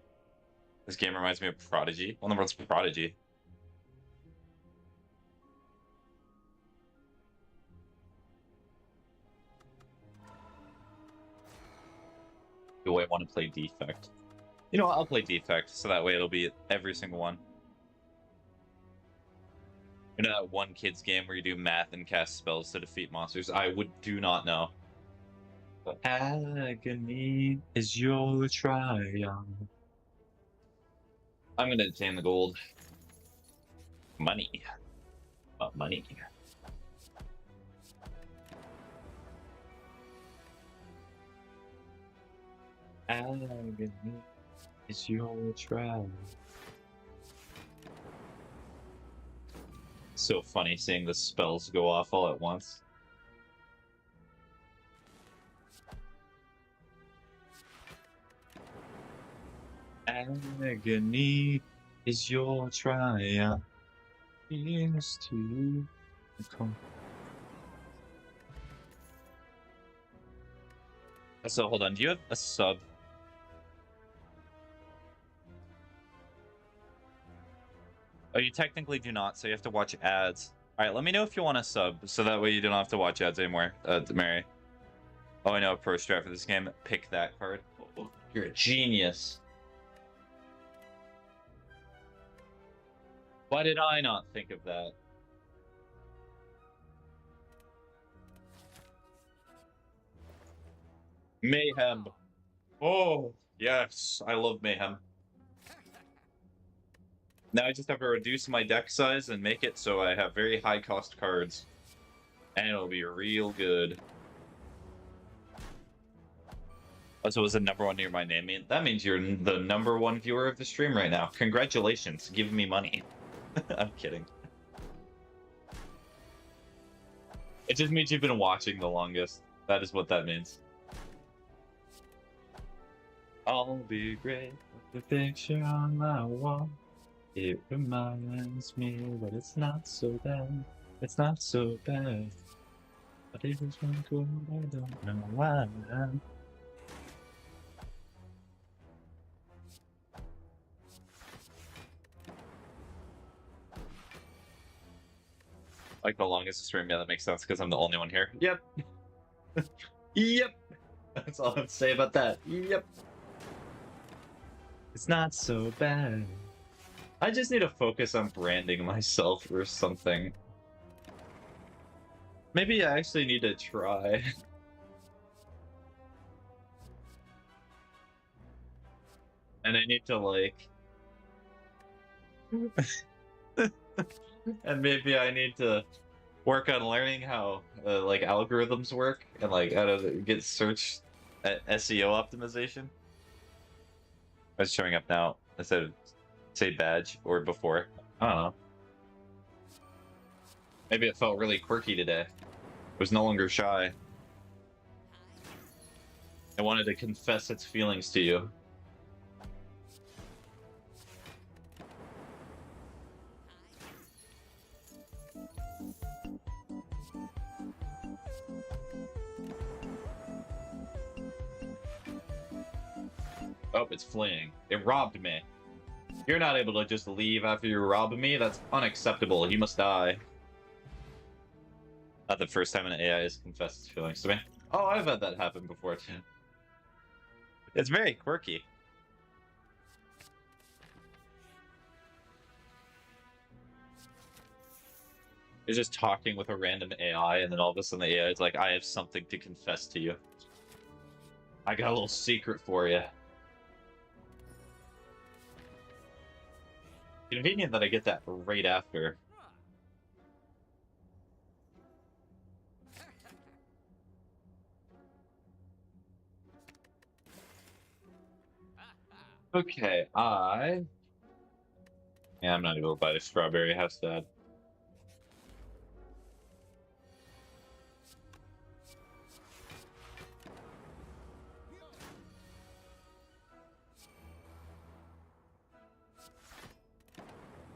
This game reminds me of Prodigy. Well, the world's Prodigy. Do I want to play Defect? You know what? I'll play Defect, so that way it'll be every single one. You know that one kid's game where you do math and cast spells to defeat monsters? I do not know. But agony is your triumph. I'm gonna attain the gold. Money. Money. Agony is your triumph. So funny seeing the spells go off all at once. Agony is your triumph. Here's to you. So hold on, do you have a sub? Oh, you technically do not, so you have to watch ads. Alright, let me know if you want a sub, so that way you don't have to watch ads anymore, Mary. Oh, I know a pro strat for this game. Pick that card. Oh, you're a genius. Why did I not think of that? Mayhem. Oh, yes. I love Mayhem. Now I just have to reduce my deck size and make it so I have very high cost cards. And it'll be real good. Also, was the #1 near my name? That means you're the #1 viewer of the stream right now. Congratulations. Give me money. I'm kidding. It just means you've been watching the longest. That is what that means. I'll be great with the picture on my wall. It reminds me that it's not so bad. It's not so bad. But it is one good, I don't know why. Like the longest stream, yeah, that makes sense because I'm the only one here. Yep. Yep. That's all I'd say about that. Yep. It's not so bad. I just need to focus on branding myself or something. Maybe I actually need to try. And I need to, like... and maybe I need to work on learning how, like, algorithms work and, like, how to get search SEO optimization. It's showing up now instead of, say, badge or before. I don't know. Maybe it felt really quirky today. It was no longer shy. I wanted to confess its feelings to you. Oh, it's fleeing. It robbed me. You're not able to just leave after you rob me. That's unacceptable. You must die. Not the first time an AI has confessed its feelings to me. Oh, I've had that happen before, too. It's very quirky. You're just talking with a random AI, and then all of a sudden the AI is like, I have something to confess to you. I got a little secret for you. Convenient that I get that right after. Okay, yeah, I'm not able to buy the strawberry house dad.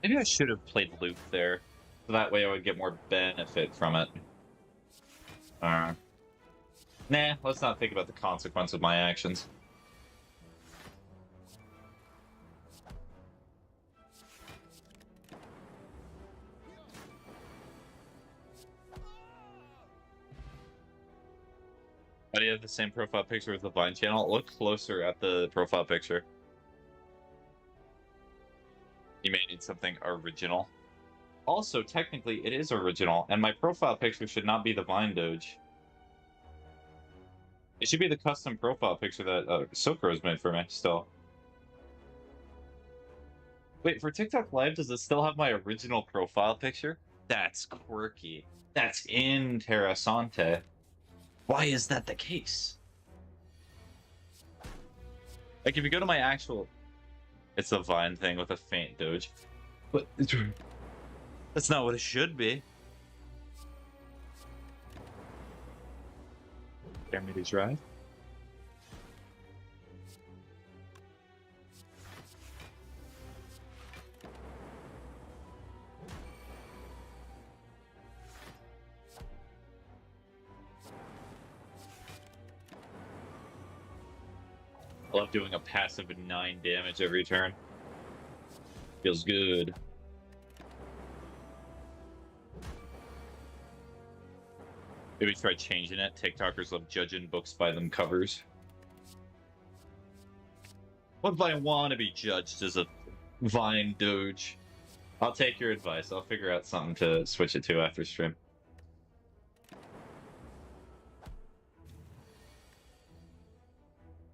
Maybe I should have played loop there, so that way I would get more benefit from it. Nah, let's not think about the consequence of my actions. Why do you have the same profile picture as the Vine channel? Look closer at the profile picture. You may need something original. Also, technically, it is original, and my profile picture should not be the Vine Doge. It should be the custom profile picture that Silkrose made for me, still. Wait, for TikTok Live, does it still have my original profile picture? That's quirky. That's interessante. Why is that the case? Like, if you go to my actual... It's the Vine thing with a faint Doge. But that's not what it should be. Dare me to drive? I love doing a passive 9 damage every turn. Feels good. Maybe try changing it. TikTokers love judging books by them covers. What if I want to be judged as a Vine Doge? I'll take your advice. I'll figure out something to switch it to after stream.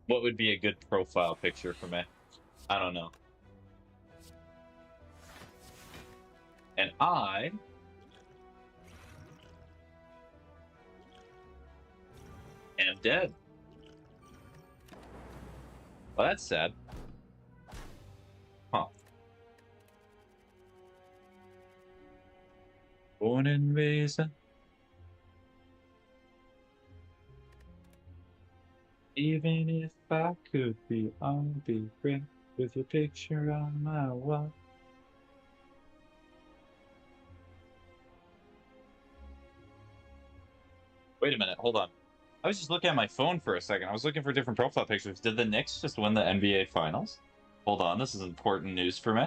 What would be a good profile picture for me? I don't know. And I am dead. Well, that's sad. Huh. Born and raised. Even if I could be on the brink with your picture on my wall. Wait a minute, hold on. I was just looking at my phone for a second. I was looking for different profile pictures. Did the Knicks just win the NBA Finals? Hold on, this is important news for me.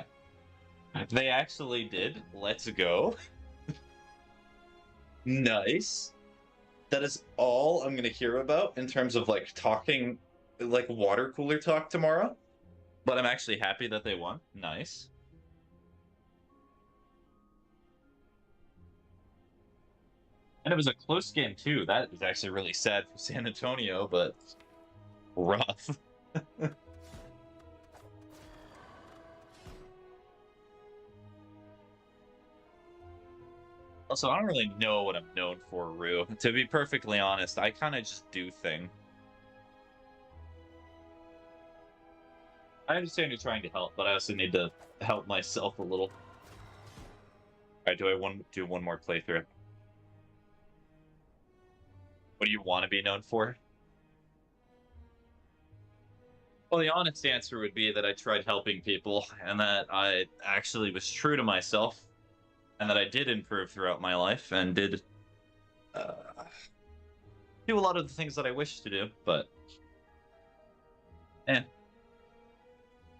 They actually did. Let's go. Nice. That is all I'm going to hear about in terms of, like, talking, like, water cooler talk tomorrow. But I'm actually happy that they won. Nice. And it was a close game, too. That is actually really sad for San Antonio, but rough. Also, I don't really know what I'm known for, Rue. To be perfectly honest, I kind of just do things. I understand you're trying to help, but I also need to help myself a little. Alright, do I do one more playthrough? What do you want to be known for? Well, the honest answer would be that I tried helping people, and that I actually was true to myself, and that I did improve throughout my life, and did do a lot of the things that I wish to do, but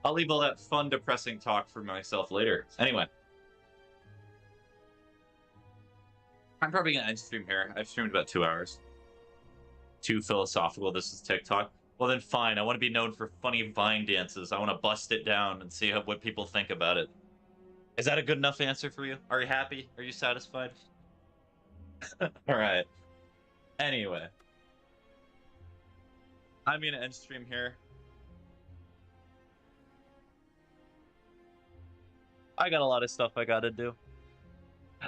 I'll leave all that fun, depressing talk for myself later. Anyway. I'm probably going to end stream here. I've streamed about 2 hours. Too philosophical. This is TikTok. Well, then fine. I want to be known for funny Vine dances. I want to bust it down and see what people think about it. Is that a good enough answer for you? Are you happy? Are you satisfied? All right. Anyway. I'm going to end stream here. I got a lot of stuff I got to do.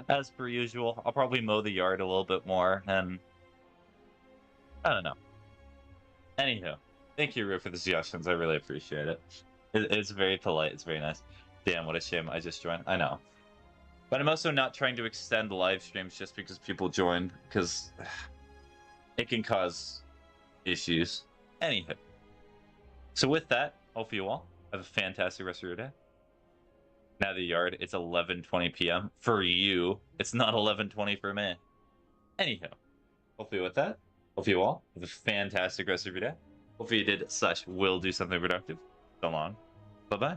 As per usual, I'll probably mow the yard a little bit more, and I don't know. Anywho, thank you, Rue, for the suggestions. I really appreciate it. It's very polite. It's very nice. Damn, what a shame. I just joined. I know. But I'm also not trying to extend live streams just because people join, because it can cause issues. Anywho. So with that, hope you all have a fantastic rest of your day. Now the yard, it's 11:20 p.m. For you. It's not 11:20 for me. Anyhow, hopefully with that, hope you all have a fantastic rest of your day. Hopefully you did/will do something productive. So long. Bye-bye.